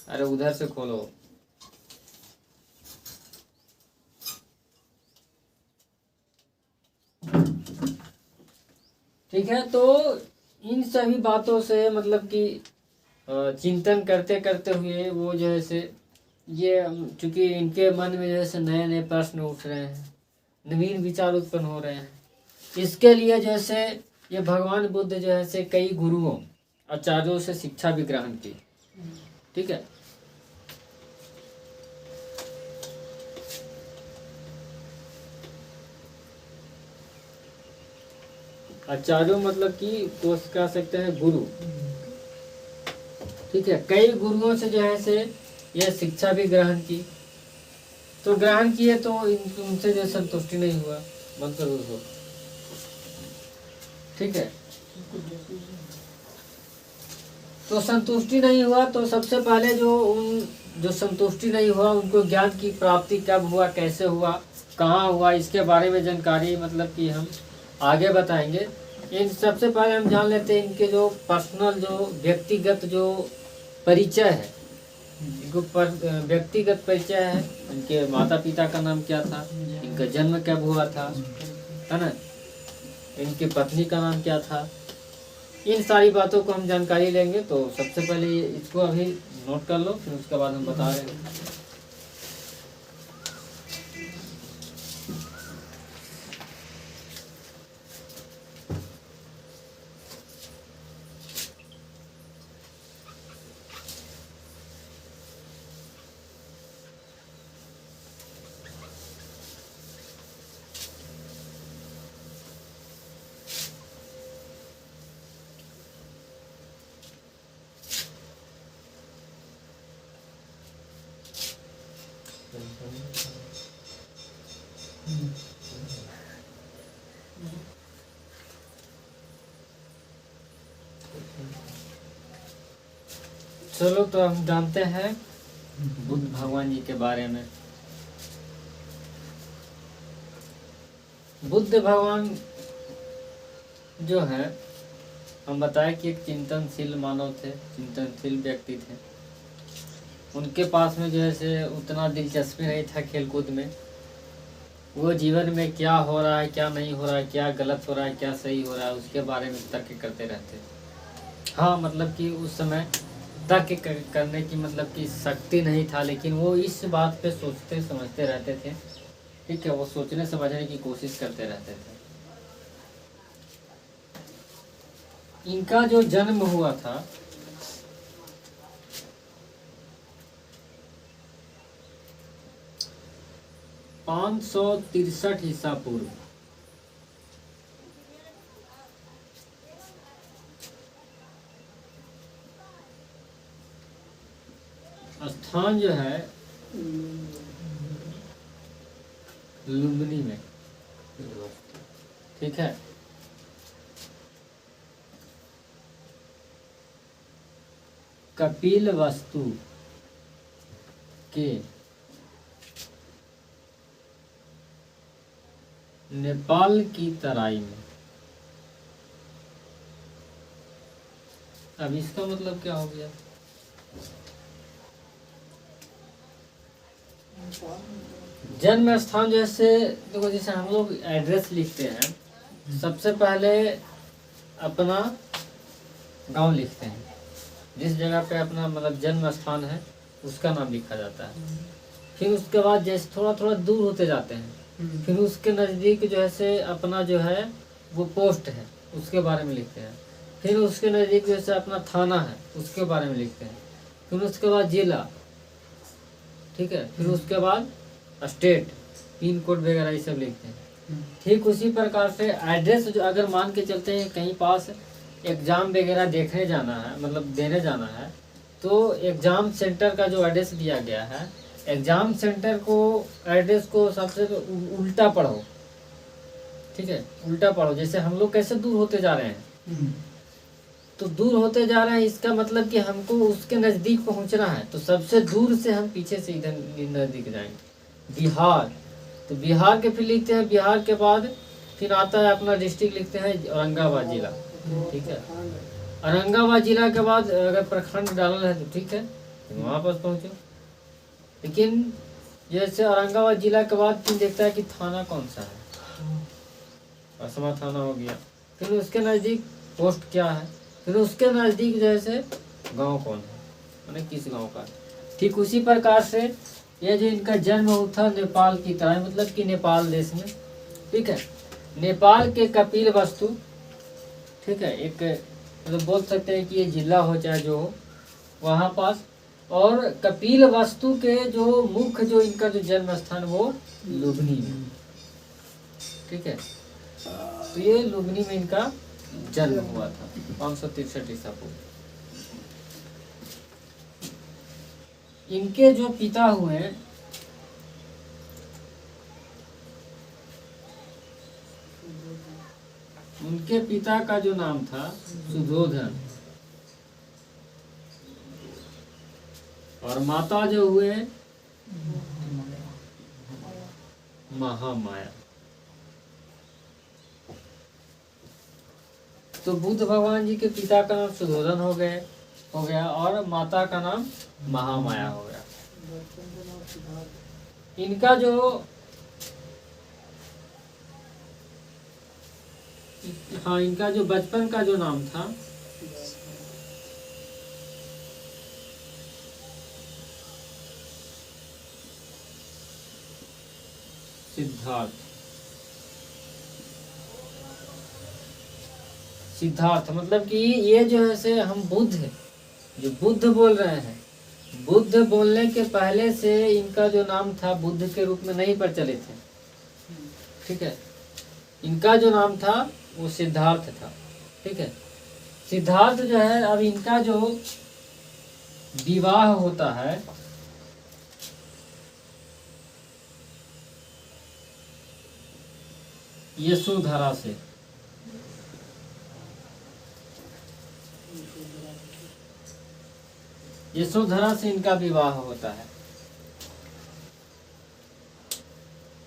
अरे उधर से खोलो। ठीक है, तो इन सभी बातों से मतलब कि चिंतन करते करते हुए वो जो है से ये, चूंकि इनके मन में जो है नए नए प्रश्न उठ रहे हैं, नवीन विचार उत्पन्न हो रहे हैं, इसके लिए जैसे ये भगवान बुद्ध जो है से कई गुरुओं आचार्यों से शिक्षा भी ग्रहण की। ठीक है, आचार्यों मतलब कि कोश कह सकते हैं गुरु। ठीक है, कई गुरुओं से जो है से यह शिक्षा भी ग्रहण की। तो ग्रहण किए तो उनसे जो संतुष्टि नहीं हुआ, बंद कर दो। ठीक है, तो संतुष्टि नहीं हुआ तो सबसे पहले जो संतुष्टि नहीं हुआ उनको ज्ञान की प्राप्ति कब हुआ, कैसे हुआ, कहाँ हुआ, इसके बारे में जानकारी मतलब कि हम आगे बताएंगे। इन सबसे पहले हम जान लेते हैं इनके जो पर्सनल जो व्यक्तिगत जो परिचय है, व्यक्तिगत परिचय है। इनके माता पिता का नाम क्या था, इनका जन्म कब हुआ था, है ना, इनकी पत्नी का नाम क्या था, इन सारी बातों को हम जानकारी लेंगे। तो सबसे पहले इसको अभी नोट कर लो, फिर उसके बाद हम बता रहे हैं। चलो तो हम जानते हैं बुद्ध भगवान जी के बारे में। बुद्ध भगवान जो है, हम बताएं कि एक चिंतनशील मानव थे, चिंतनशील व्यक्ति थे। उनके पास में जो है से उतना दिलचस्पी नहीं था खेलकूद में। वो जीवन में क्या हो रहा है, क्या नहीं हो रहा है, क्या गलत हो रहा है, क्या सही हो रहा है, उसके बारे में तर्क करते रहते थे। हाँ, मतलब कि उस समय तर्क करने की मतलब कि शक्ति नहीं था, लेकिन वो इस बात पे सोचते समझते रहते थे। ठीक है, वो सोचने समझने की कोशिश करते रहते थे। इनका जो जन्म हुआ था 563 ईसा पूर्व। स्थान जो है लुम्बिनी में। ठीक है, कपिल वस्तु के नेपाल की तराई में। अब इसका मतलब क्या हो गया? जन्म स्थान जैसे देखो, जैसे हम लोग एड्रेस लिखते हैं, सबसे पहले अपना गांव लिखते हैं, जिस जगह पे अपना मतलब जन्म स्थान है उसका नाम लिखा जाता है। फिर उसके बाद जैसे थोड़ा थोड़ा दूर होते जाते हैं, फिर उसके नज़दीक जो है से अपना जो है वो पोस्ट है उसके बारे में लिखते हैं। फिर उसके नज़दीक जैसे अपना थाना है उसके बारे में लिखते हैं। फिर उसके बाद जिला, ठीक है, फिर उसके बाद स्टेट, पिन कोड वगैरह ये सब लिखते हैं। ठीक उसी प्रकार से एड्रेस जो अगर मान के चलते हैं कहीं पास एग्ज़ाम वगैरह देखने जाना है, मतलब देने जाना है, तो एग्ज़ाम सेंटर का जो एड्रेस दिया गया है, एग्ज़ाम सेंटर को एड्रेस को सबसे उल्टा पढ़ो, ठीक है, उल्टा पढ़ो। जैसे हम लोग कैसे दूर होते जा रहे हैं, तो दूर होते जा रहे हैं इसका मतलब कि हमको उसके नज़दीक पहुंचना है, तो सबसे दूर से हम पीछे से इधर नज़दीक जाएंगे। बिहार, तो बिहार के फिर लिखते हैं, बिहार के बाद फिर आता है अपना डिस्ट्रिक्ट लिखते हैं औरंगाबाद जिला, ठीक है। औरंगाबाद जिला के बाद अगर प्रखंड डालना है तो ठीक है, तो वहाँ पर पहुँचो। लेकिन जैसे औरंगाबाद जिला के बाद फिर देखता है कि थाना कौन सा है, असमा थाना हो गया। फिर उसके नज़दीक पोस्ट क्या है, फिर उसके नज़दीक जैसे गांव कौन है, मैंने किस गांव का। ठीक उसी प्रकार से ये जो इनका जन्म हुआ था नेपाल की तरह, मतलब कि नेपाल देश में, ठीक है। नेपाल के कपिल वस्तु, ठीक है, एक मतलब बोल सकते हैं कि ये जिला हो चाहे जो हो वहाँ पास। और कपिल वस्तु के जो मुख्य जो इनका जो जन्म स्थान वो लुबनी में, ठीक है। तो ये लुबनी में इनका जन्म हुआ था 563 ईसा पूर्व। इनके जो पिता हुए उनके पिता का जो नाम था सुधोधन, और माता जो हुए महामाया। तो बुद्ध भगवान जी के पिता का नाम सुधोधन हो गया और माता का नाम महामाया हो गया। इनका जो इनका जो बचपन का जो नाम था सिद्धार्थ, मतलब कि ये जो है से हम बुद्ध, जो बुद्ध बोल रहे हैं, बुद्ध बोलने के पहले से इनका जो नाम था बुद्ध के रूप में नहीं प्रचलित है, ठीक है। इनका जो नाम था वो सिद्धार्थ था, ठीक है। सिद्धार्थ जो है, अब इनका जो विवाह होता है यशोधरा से, यशोधरा से इनका विवाह होता है।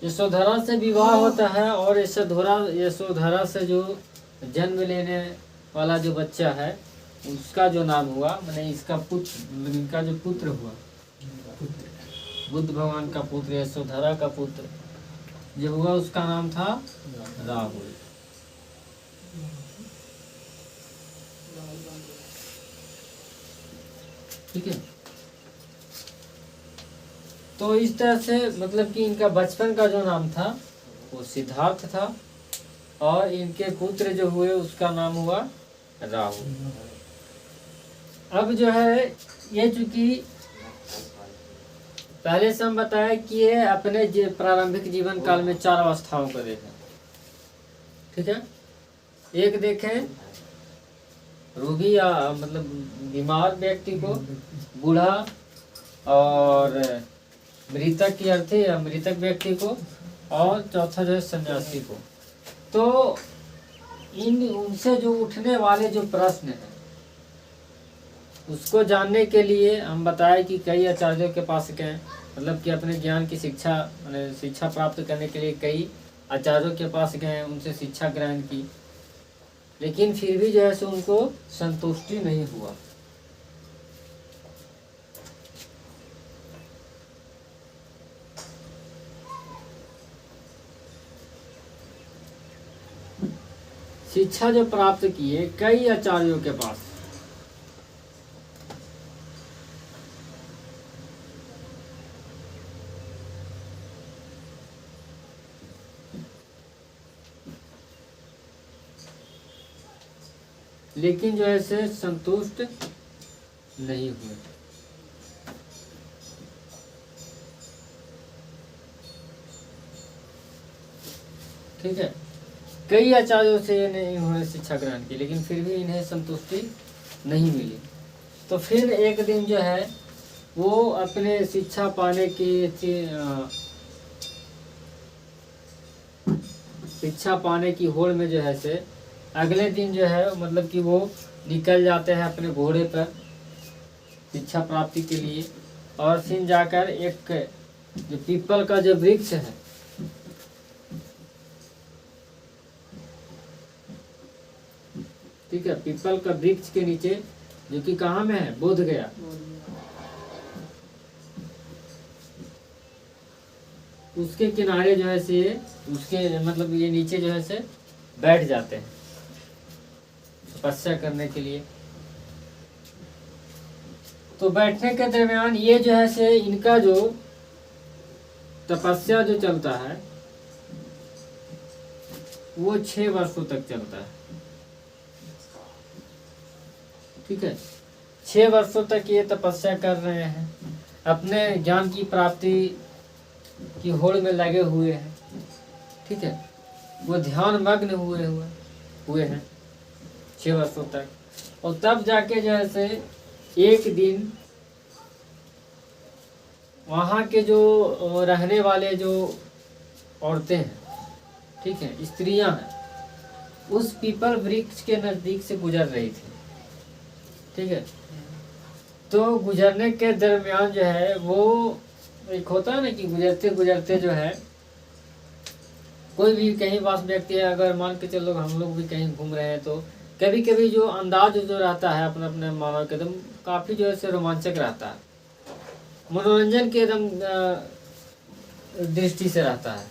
यशोधरा से विवाह होता है और यशोधरा से जो जन्म लेने वाला जो बच्चा है उसका जो नाम हुआ, मैंने इसका पुत्र, इनका जो पुत्र हुआ, बुद्ध भगवान का पुत्र, यशोधरा का पुत्र जो हुआ उसका नाम था राहुल। ठीक है। तो इस तरह से मतलब कि इनका बचपन का जो नाम था वो सिद्धार्थ था और इनके पुत्र जो हुए उसका नाम हुआ राहुल। अब जो है ये चूंकि पहले से हम बताया कि ये अपने प्रारंभिक जीवन काल में 4 अवस्थाओं को देखें, ठीक है। एक देखें रोगी या मतलब बीमार व्यक्ति को, बूढ़ा और मृतक की अर्थी या मृतक व्यक्ति को, और चौथा जो है सन्यासी को। तो उनसे जो उठने वाले जो प्रश्न हैं उसको जानने के लिए हम बताए कि कई आचार्यों के पास गए, मतलब कि अपने ज्ञान की शिक्षा प्राप्त करने के लिए कई आचार्यों के पास गए, उनसे शिक्षा ग्रहण की, लेकिन फिर भी जो है सो उनको संतुष्टि नहीं हुआ। शिक्षा जो प्राप्त किए कई आचार्यों के पास, लेकिन जो है से संतुष्ट नहीं हुए। ठीक है, कई आचार्यों से इन्होंने शिक्षा ग्रहण की, लेकिन फिर भी इन्हें संतुष्टि नहीं मिली। तो फिर एक दिन जो है वो अपने शिक्षा पाने की होड़ में जो है से अगले दिन जो है मतलब कि वो निकल जाते हैं अपने घोड़े पर शिक्षा प्राप्ति के लिए, और फिर जाकर एक जो पीपल का जो वृक्ष है, ठीक है, पीपल का वृक्ष के नीचे, जो कि कहाँ में है, बोध गया, उसके किनारे जो है से उसके मतलब ये नीचे जो है से बैठ जाते हैं तपस्या करने के लिए। तो बैठने के दरमियान ये जो है से इनका जो तपस्या जो चलता है वो 6 वर्षों तक चलता है। ठीक है, 6 वर्षों तक ये तपस्या कर रहे हैं, अपने ज्ञान की प्राप्ति की होड़ में लगे हुए हैं। ठीक है, वो ध्यान मग्न हुए हैं 6 वर्षों तक। और तब जाके जो है से एक दिन वहाँ के जो रहने वाले जो औरतें हैं, ठीक है, स्त्रियां हैं, उस पीपल वृक्ष के नज़दीक से गुजर रही थी। ठीक है, तो गुजरने के दरमियान जो है वो एक होता है ना कि गुजरते गुजरते जो है कोई भी कहीं पास व्यक्ति है, अगर मान के चलो हम लोग भी कहीं घूम रहे हैं, तो कभी कभी जो अंदाज जो रहता है अपने अपने मानव के एकदम काफ़ी जो है रोमांचक रहता है, मनोरंजन के एकदम दृष्टि से रहता है।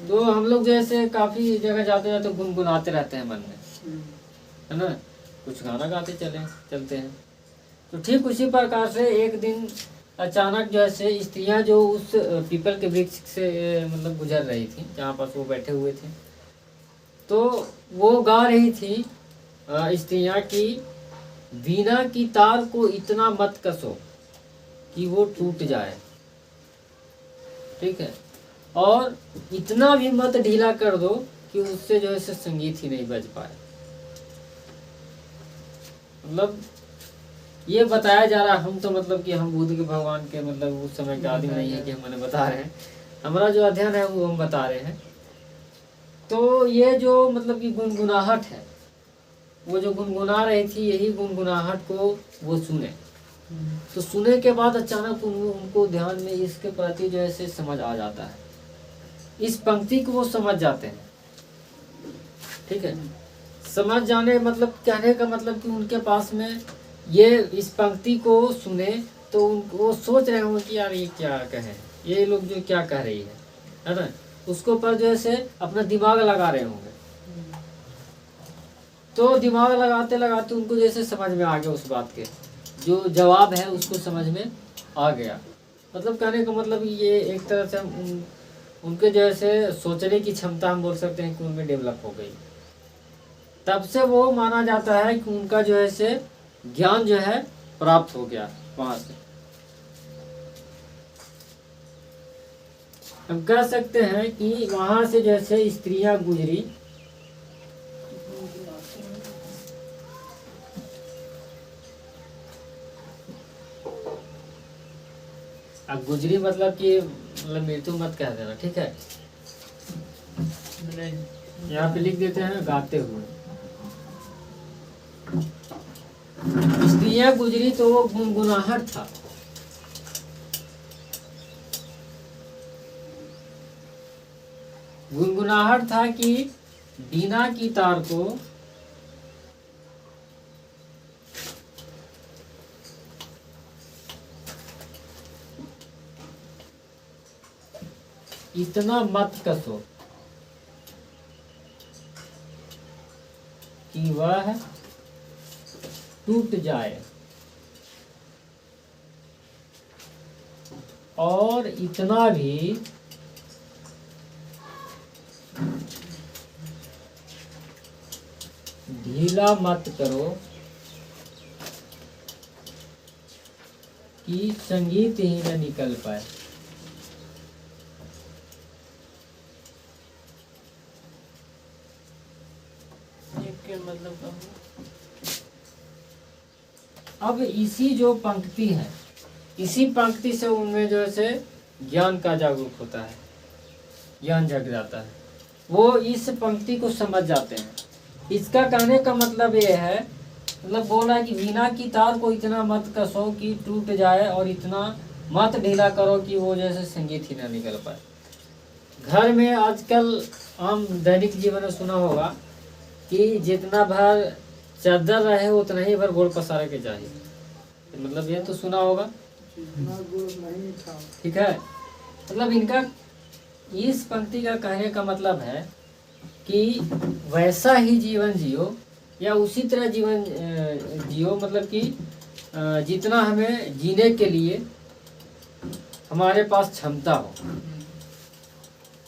तो हम लोग जैसे काफ़ी जगह जाते जाते गुनगुनाते रहते हैं मन में, है ना, कुछ गाना गाते चलते हैं। तो ठीक उसी प्रकार से एक दिन अचानक जो है स्त्रियां जो उस पीपल के वृक्ष से मतलब गुजर रही थी जहाँ पर वो बैठे हुए थे, तो वो गा रही थी स्त्रियां की वीणा की तार को इतना मत कसो कि वो टूट जाए। ठीक है, और इतना भी मत ढीला कर दो कि उससे जो है संगीत ही नहीं बज पाए। मतलब ये बताया जा रहा, हम तो मतलब कि हम बुद्ध के भगवान के मतलब उस समय के आदमी नहीं है कि हम उन्हें बता रहे हैं, हमारा जो अध्ययन है वो हम बता रहे हैं। तो ये जो मतलब कि गुनगुनाहट है, वो जो गुनगुना रही थी, यही गुनगुनाहट को वो सुने। तो सुने के बाद अचानक उनको ध्यान में इसके प्रति जो है समझ आ जाता है, इस पंक्ति को वो समझ जाते हैं। ठीक है, समझ जाने मतलब कहने का मतलब कि उनके पास में ये इस पंक्ति को सुने तो वो सोच रहे होंगे कि यार ये क्या कहे, ये लोग जो क्या कह रही है ना, उसको पर जो है अपना दिमाग लगा रहे होंगे। तो दिमाग लगाते लगाते उनको जैसे समझ में आ गया, उस बात के जो जवाब है उसको समझ में आ गया। मतलब कहने का मतलब ये एक तरह से उनके जो है सोचने की क्षमता हम बोल सकते हैं कि उनमें डेवलप हो गई। तब से वो माना जाता है कि उनका जो है ज्ञान जो है प्राप्त हो गया। वहां से हम कह सकते हैं कि वहां से जैसे स्त्रियां गुजरी, अब गुजरी मतलब कि मतलब मृत्यु मत कह देना। ठीक है, यहाँ पे लिख देते हैं गाते हुए। स्त्रियां गुजरी तो वो गुनगुनाहट था। गुनगुनाहट था कि वीणा की तार को इतना मत कसो कि वह टूट जाए, और इतना भी ढीला मत करो कि संगीत ही न निकल पाए। मतलब अब इसी जो पंक्ति है, इसी पंक्ति से उनमें जो है ज्ञान का जागरूक होता है, ज्ञान जग जाता है। वो इस पंक्ति को समझ जाते हैं। इसका कहने का मतलब ये है, मतलब बोल रहा है कि वीणा की तार को इतना मत कसो कि टूट जाए, और इतना मत ढीला करो कि वो जैसे संगीत ही ना निकल पाए। घर में आजकल आम दैनिक जीवन में सुना होगा कि जितना भर चादर रहे उतना ही भर गोड़ पसारे के चाहिए, मतलब ये तो सुना होगा, जितना गुड़ नहीं था। ठीक है। मतलब इनका इस पंक्ति का कहने का मतलब है कि वैसा ही जीवन जियो, या उसी तरह जीवन जियो, मतलब कि जितना हमें जीने के लिए हमारे पास क्षमता हो,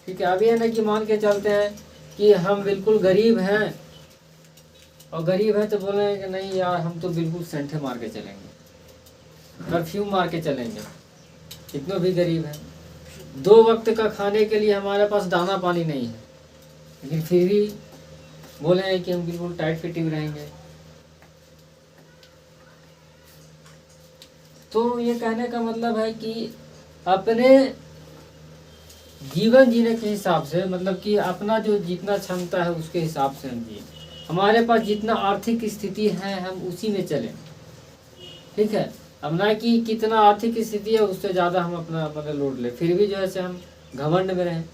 ठीक है। अब ये ना कि मान के चलते हैं कि हम बिल्कुल गरीब हैं, और गरीब है तो बोल रहे हैं कि नहीं यार हम तो बिल्कुल सेंटे मार के चलेंगे, परफ्यूम मार के चलेंगे, इतना भी गरीब है। 2 वक्त का खाने के लिए हमारे पास दाना पानी नहीं है, लेकिन फिर भी बोले हैं कि हम बिल्कुल टाइट फिटिंग रहेंगे। तो ये कहने का मतलब है कि अपने जीवन जीने के हिसाब से, मतलब कि अपना जो जितना क्षमता है उसके हिसाब से हम जिए। हमारे पास जितना आर्थिक स्थिति है हम उसी में चलें, ठीक है। अब ना कि कितना आर्थिक स्थिति है उससे ज़्यादा हम अपना मतलब लोड ले, फिर भी जो है हम घमंड में रहें।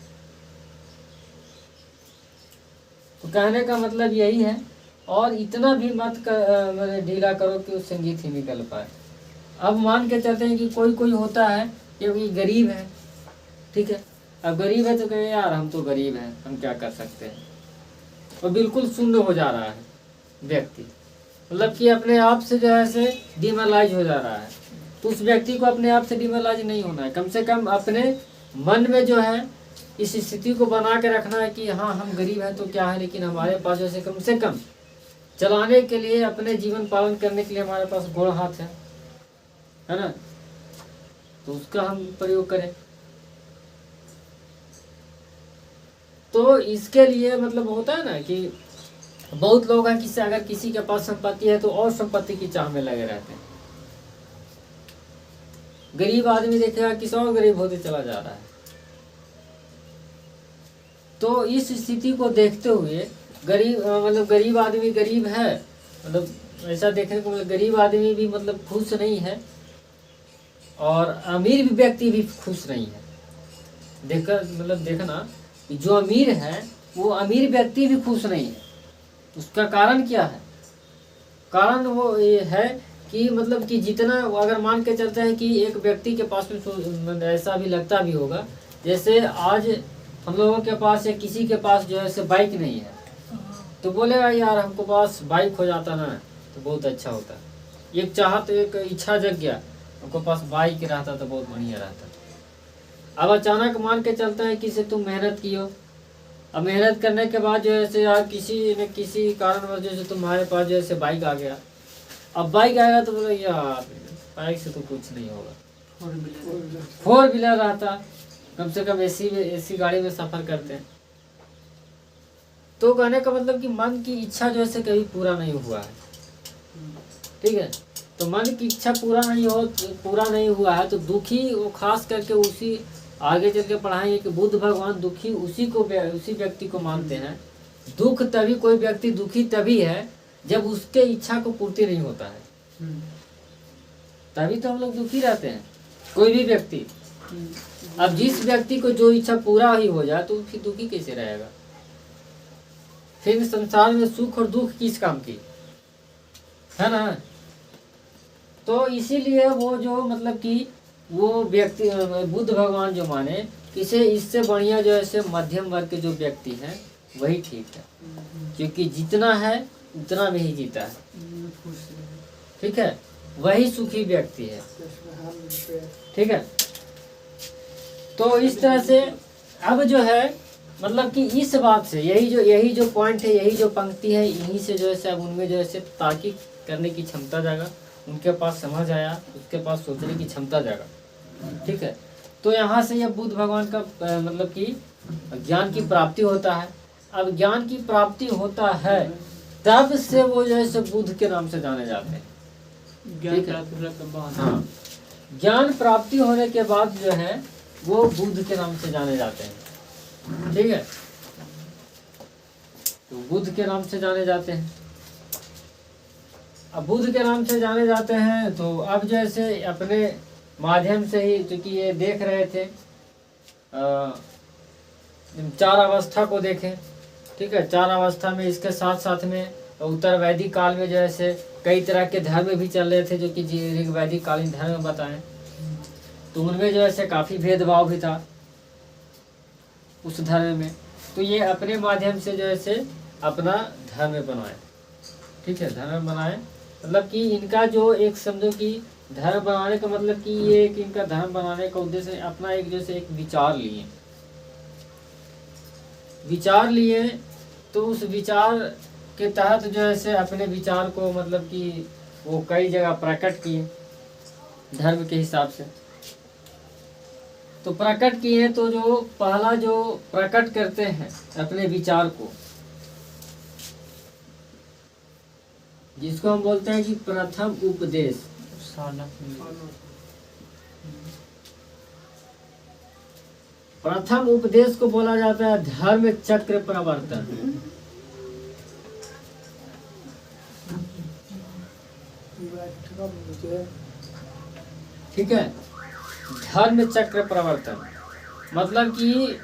तो कहने का मतलब यही है। और इतना भी मत ढीला करो कि उस संगीत ही निकल पाए। अब मान के चलते हैं कि कोई कोई होता है कि गरीब है, ठीक है। अब गरीब है तो कहे यार हम तो गरीब हैं, हम क्या कर सकते हैं, और बिल्कुल शून्य हो जा रहा है व्यक्ति, मतलब कि अपने आप से जो है से डिमोरलाइज हो जा रहा है। तो उस व्यक्ति को अपने आप से डिमोरलाइज नहीं होना है, कम से कम अपने मन में जो है इस स्थिति को बना के रखना है कि हाँ हम गरीब हैं तो क्या है, लेकिन हमारे पास जैसे कम से कम चलाने के लिए, अपने जीवन पालन करने के लिए हमारे पास गोड़ हाथ है ना, तो उसका हम प्रयोग करें। तो इसके लिए मतलब होता है ना कि बहुत लोग हैं कि अगर किसी के पास संपत्ति है तो और संपत्ति की चाह में लगे रहते हैं। गरीब आदमी देखेगा किसी और गरीब होते चला जा रहा है। तो इस स्थिति को देखते हुए गरीब आदमी गरीब है, मतलब ऐसा देखने को मतलब गरीब आदमी भी मतलब खुश नहीं है, और अमीर भी व्यक्ति भी खुश नहीं है। देखना जो अमीर है वो अमीर व्यक्ति भी खुश नहीं है। उसका कारण क्या है? कारण वो ये है कि मतलब कि जितना, अगर मान के चलते हैं कि एक व्यक्ति के पास में ऐसा भी लगता भी होगा, जैसे आज हम लोगों के पास या किसी के पास जो है से बाइक नहीं है, तो बोलेगा यार हमको पास बाइक हो जाता ना तो बहुत अच्छा होता। एक चाहत, एक इच्छा जग गया, हमको पास बाइक रहता तो बहुत बढ़िया रहता। अब अचानक मान के चलता है कि से तुम मेहनत कियो, अब मेहनत करने के बाद जो है से यार किसी न किसी कारणवश जैसे तुम्हारे पास जो है बाइक आ गया। अब बाइक आएगा तो बोलो यार बाइक से तो कुछ नहीं होगा, 4 व्हीलर रहता, कम से कम एसी गाड़ी में सफ़र करते हैं। तो कहने का मतलब कि मन की इच्छा जो है कभी पूरा नहीं हुआ है, ठीक है। तो मन की इच्छा पूरा नहीं हुआ है तो दुखी वो खास करके उसी आगे चल के पढ़ाएंगे कि बुद्ध भगवान दुखी उसी व्यक्ति को मानते हैं। दुख तभी, कोई व्यक्ति दुखी तभी है जब उसके इच्छा को पूर्ति नहीं होता है, तभी तो हम लोग दुखी रहते हैं, कोई भी व्यक्ति। अब जिस व्यक्ति को जो इच्छा पूरा ही हो जाए तो फिर दुखी कैसे रहेगा? फिर संसार में सुख और दुख किस काम की, है ना। तो इसीलिए वो जो मतलब कि वो व्यक्ति, बुद्ध भगवान जो माने किसे इससे बढ़िया जो है मध्यम वर्ग के जो व्यक्ति हैं वही ठीक है, क्योंकि जितना है उतना में ही जीता है, ठीक है, वही सुखी व्यक्ति है, ठीक है। तो इस तरह से अब जो है मतलब कि इस बात से यही जो पॉइंट है, यही जो पंक्ति है, यहीं से जो है अब उनमें जो है तार्किक करने की क्षमता जागा उनके पास समझ आया, उसके पास सोचने की क्षमता जागा। ठीक है, तो यहाँ से यह बुद्ध भगवान का मतलब कि ज्ञान की प्राप्ति होता है। अब ज्ञान की प्राप्ति होता है तब से वो जो है सो बुद्ध के नाम से जाने जाते हैं। ज्ञान ठीक है। प्राप्त होने के बाद हाँ, ज्ञान प्राप्ति होने के बाद जो है वो बुद्ध के नाम से जाने जाते हैं। ठीक है, तो बुद्ध के नाम से जाने जाते हैं। अब बुद्ध के नाम से जाने जाते हैं तो अब जैसे अपने माध्यम से ही, चूंकि ये देख रहे थे 4 अवस्था को देखें। ठीक है, 4 अवस्था में इसके साथ साथ में उत्तर वैदिक काल में जैसे कई तरह के धर्म भी चल रहे थे, जो कि ऋग वैदिक कालीन धर्म बताएं, तो उनमें जो है काफ़ी भेदभाव भी था उस धर्म में। तो ये अपने माध्यम से जो है अपना धर्म बनाए। ठीक है, धर्म बनाए मतलब कि इनका जो एक समझो कि धर्म बनाने का मतलब कि ये एक इनका धर्म बनाने का उद्देश्य अपना एक जैसे एक विचार लिए तो उस विचार के तहत जो है अपने विचार को मतलब कि वो कई जगह प्रकट किए धर्म के हिसाब से। तो प्रकट किए तो जो पहला जो प्रकट करते हैं अपने विचार को, जिसको हम बोलते हैं कि प्रथम उपदेश। प्रथम उपदेश को बोला जाता है धर्म चक्र प्रवर्तन। ठीक है, धर्म चक्र प्रवर्तन मतलब कि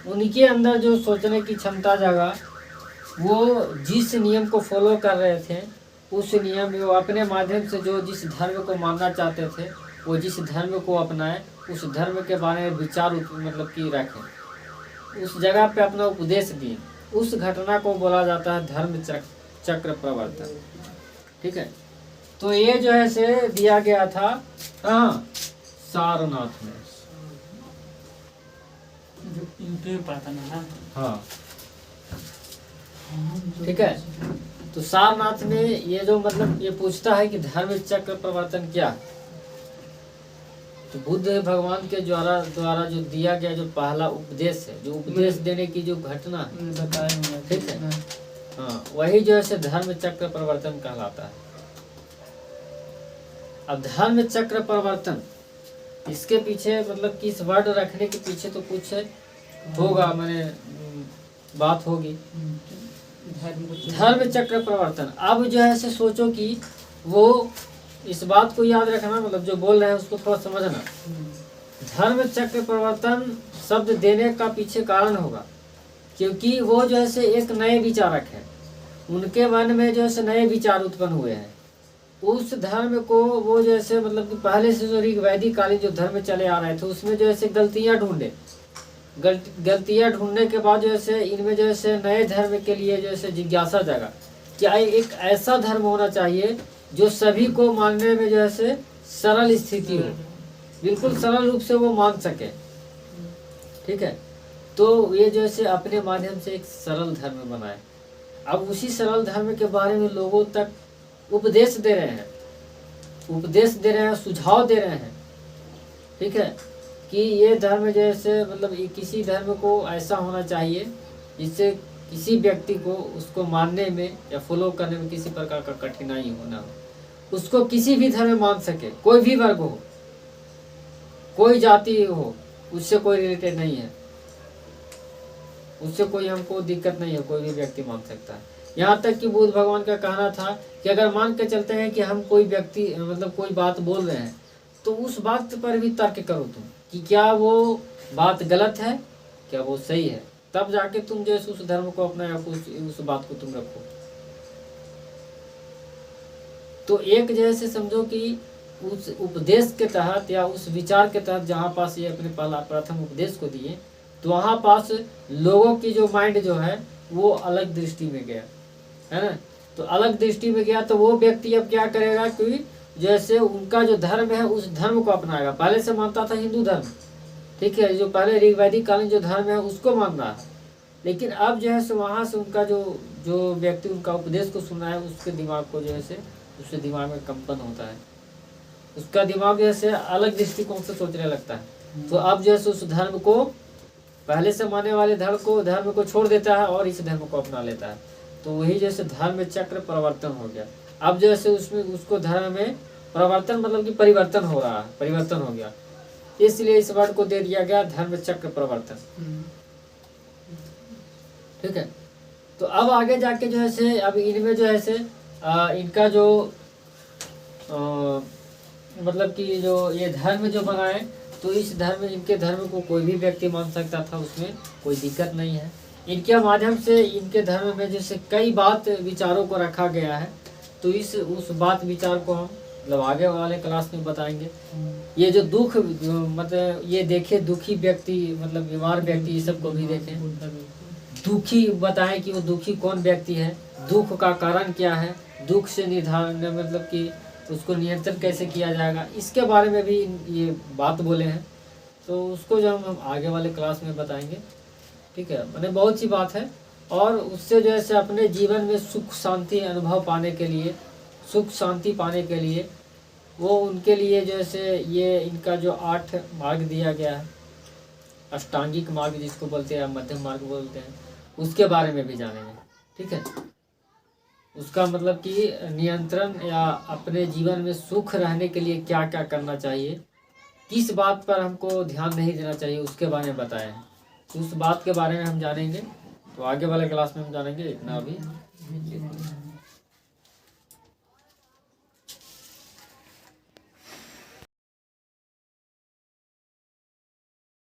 उनके अंदर जो सोचने की क्षमता जागा, वो जिस नियम को फॉलो कर रहे थे उस नियम में वो अपने माध्यम से जो जिस धर्म को मानना चाहते थे वो जिस धर्म को अपनाए, उस धर्म के बारे में विचार मतलब कि रखें, उस जगह पे अपना उपदेश दिए। उस घटना को बोला जाता है धर्म चक्र प्रवर्तन। ठीक है, तो ये जो है से दिया गया था हाँ सारनाथ में। हाँ, ठीक है, तो सारनाथ में ये जो मतलब ये पूछता है कि धर्म चक्र प्रवर्तन क्या, तो बुद्ध भगवान के द्वारा जो दिया गया जो पहला उपदेश है, जो उपदेश देने की जो घटना है, ठीक है, हाँ, वही जो है धर्म चक्र प्रवर्तन कहलाता है। अब धर्म चक्र प्रवर्तन इसके पीछे मतलब कि इस वर्ड रखने के पीछे तो कुछ होगा, मैंने बात होगी। धर्म चक्र प्रवर्तन, अब जो है सोचो कि वो इस बात को याद रखना, मतलब जो बोल रहे हैं उसको थोड़ा समझना। धर्म चक्र प्रवर्तन शब्द देने का पीछे कारण होगा क्योंकि वो जो है एक नए विचारक हैं, उनके मन में जो है नए विचार उत्पन्न हुए हैं। उस धर्म को वो जैसे मतलब कि पहले से जो ऋग वैदिक कालीन जो धर्म चले आ रहे थे उसमें जो है गलतियाँ ढूंढे, गलतियाँ ढूंढने के बाद जो है इनमें जो है नए धर्म के लिए जो है जिज्ञासा जगा क्या एक ऐसा धर्म होना चाहिए जो सभी को मानने में जो है सरल स्थिति हो, बिल्कुल सरल रूप से वो मान सके। ठीक है, तो ये जो है अपने माध्यम से एक सरल धर्म बनाए। अब उसी सरल धर्म के बारे में लोगों तक उपदेश दे रहे हैं, सुझाव दे रहे हैं। ठीक है, कि ये धर्म जैसे मतलब किसी धर्म को ऐसा होना चाहिए जिससे किसी व्यक्ति को उसको मानने में या फॉलो करने में किसी प्रकार का कठिनाई होना हो, उसको किसी भी धर्म मान सके, कोई भी वर्ग हो, कोई जाति हो, उससे कोई रिलेटेड नहीं है, उससे कोई हमको दिक्कत नहीं है, कोई भी व्यक्ति मान सकता है। यहाँ तक कि बुद्ध भगवान का कहना था कि अगर मान के चलते हैं कि हम कोई व्यक्ति मतलब कोई बात बोल रहे हैं तो उस बात पर भी तर्क करो तुम कि क्या वो बात गलत है, क्या वो सही है, तब जाके तुम जो उस धर्म को अपना या उस बात को तुम रखो। तो एक जैसे समझो कि उस उपदेश के तहत या उस विचार के तहत जहाँ पास ये अपने पहला प्रथम उपदेश को दिए तो वहाँ पास लोगों की जो माइंड जो है वो अलग दृष्टि में गया, है ना। तो अलग दृष्टि में गया तो वो व्यक्ति अब क्या करेगा कि जैसे उनका जो धर्म है उस धर्म को अपनाएगा। पहले से मानता था हिंदू धर्म, ठीक है, जो पहले ऋग वैदिक कालीन जो धर्म है उसको मान रहा है, लेकिन अब जो है वहाँ से उनका जो व्यक्ति उनका उपदेश को सुन रहा है उसके दिमाग को जो है उससे दिमाग में कंपन होता है, उसका दिमाग जैसे अलग दृष्टिकोण से सोचने लगता है। तो अब जैसे उस धर्म को, पहले से मानने वाले धर्म को छोड़ देता है और इस धर्म को अपना लेता है। तो वही जैसे धर्म चक्र परिवर्तन हो गया। अब जैसे उसमें उसको धर्म में परिवर्तन मतलब कि परिवर्तन हो रहा है, परिवर्तन हो गया, इसलिए इस वर्ड को दे दिया गया धर्म चक्र परिवर्तन। ठीक है। तो अब आगे जाके जो है से अब इनमें जो है से इनका जो मतलब कि जो ये धर्म जो बनाए, तो इस धर्म, इनके धर्म को कोई भी व्यक्ति मान सकता था, उसमें कोई दिक्कत नहीं है। इनके माध्यम से इनके धर्म में जैसे कई बात विचारों को रखा गया है, तो उस बात विचार को हम मतलब आगे वाले क्लास में बताएंगे। ये जो दुख मतलब ये देखे दुखी व्यक्ति मतलब बीमार व्यक्ति, ये सबको भी देखें, दुखी बताएं कि वो दुखी कौन व्यक्ति है, दुख का कारण क्या है, दुख से निर्धारण मतलब कि उसको नियंत्रण कैसे किया जाएगा, इसके बारे में भी ये बात बोले हैं। तो उसको जो हम आगे वाले क्लास में बताएंगे। ठीक है, मैंने बहुत सी बात है। और उससे जो है अपने जीवन में सुख शांति अनुभव पाने के लिए, सुख शांति पाने के लिए, वो उनके लिए जैसे ये इनका जो 8 मार्ग दिया गया है, अष्टांगिक मार्ग जिसको बोलते हैं, मध्यम मार्ग बोलते हैं, उसके बारे में भी जानेंगे। ठीक है, उसका मतलब कि नियंत्रण या अपने जीवन में सुख रहने के लिए क्या क्या करना चाहिए, किस बात पर हमको ध्यान नहीं देना चाहिए, उसके बारे में बताया है। तो उस बात के बारे में हम जानेंगे। तो आगे वाले क्लास में हम जानेंगे। इतना अभी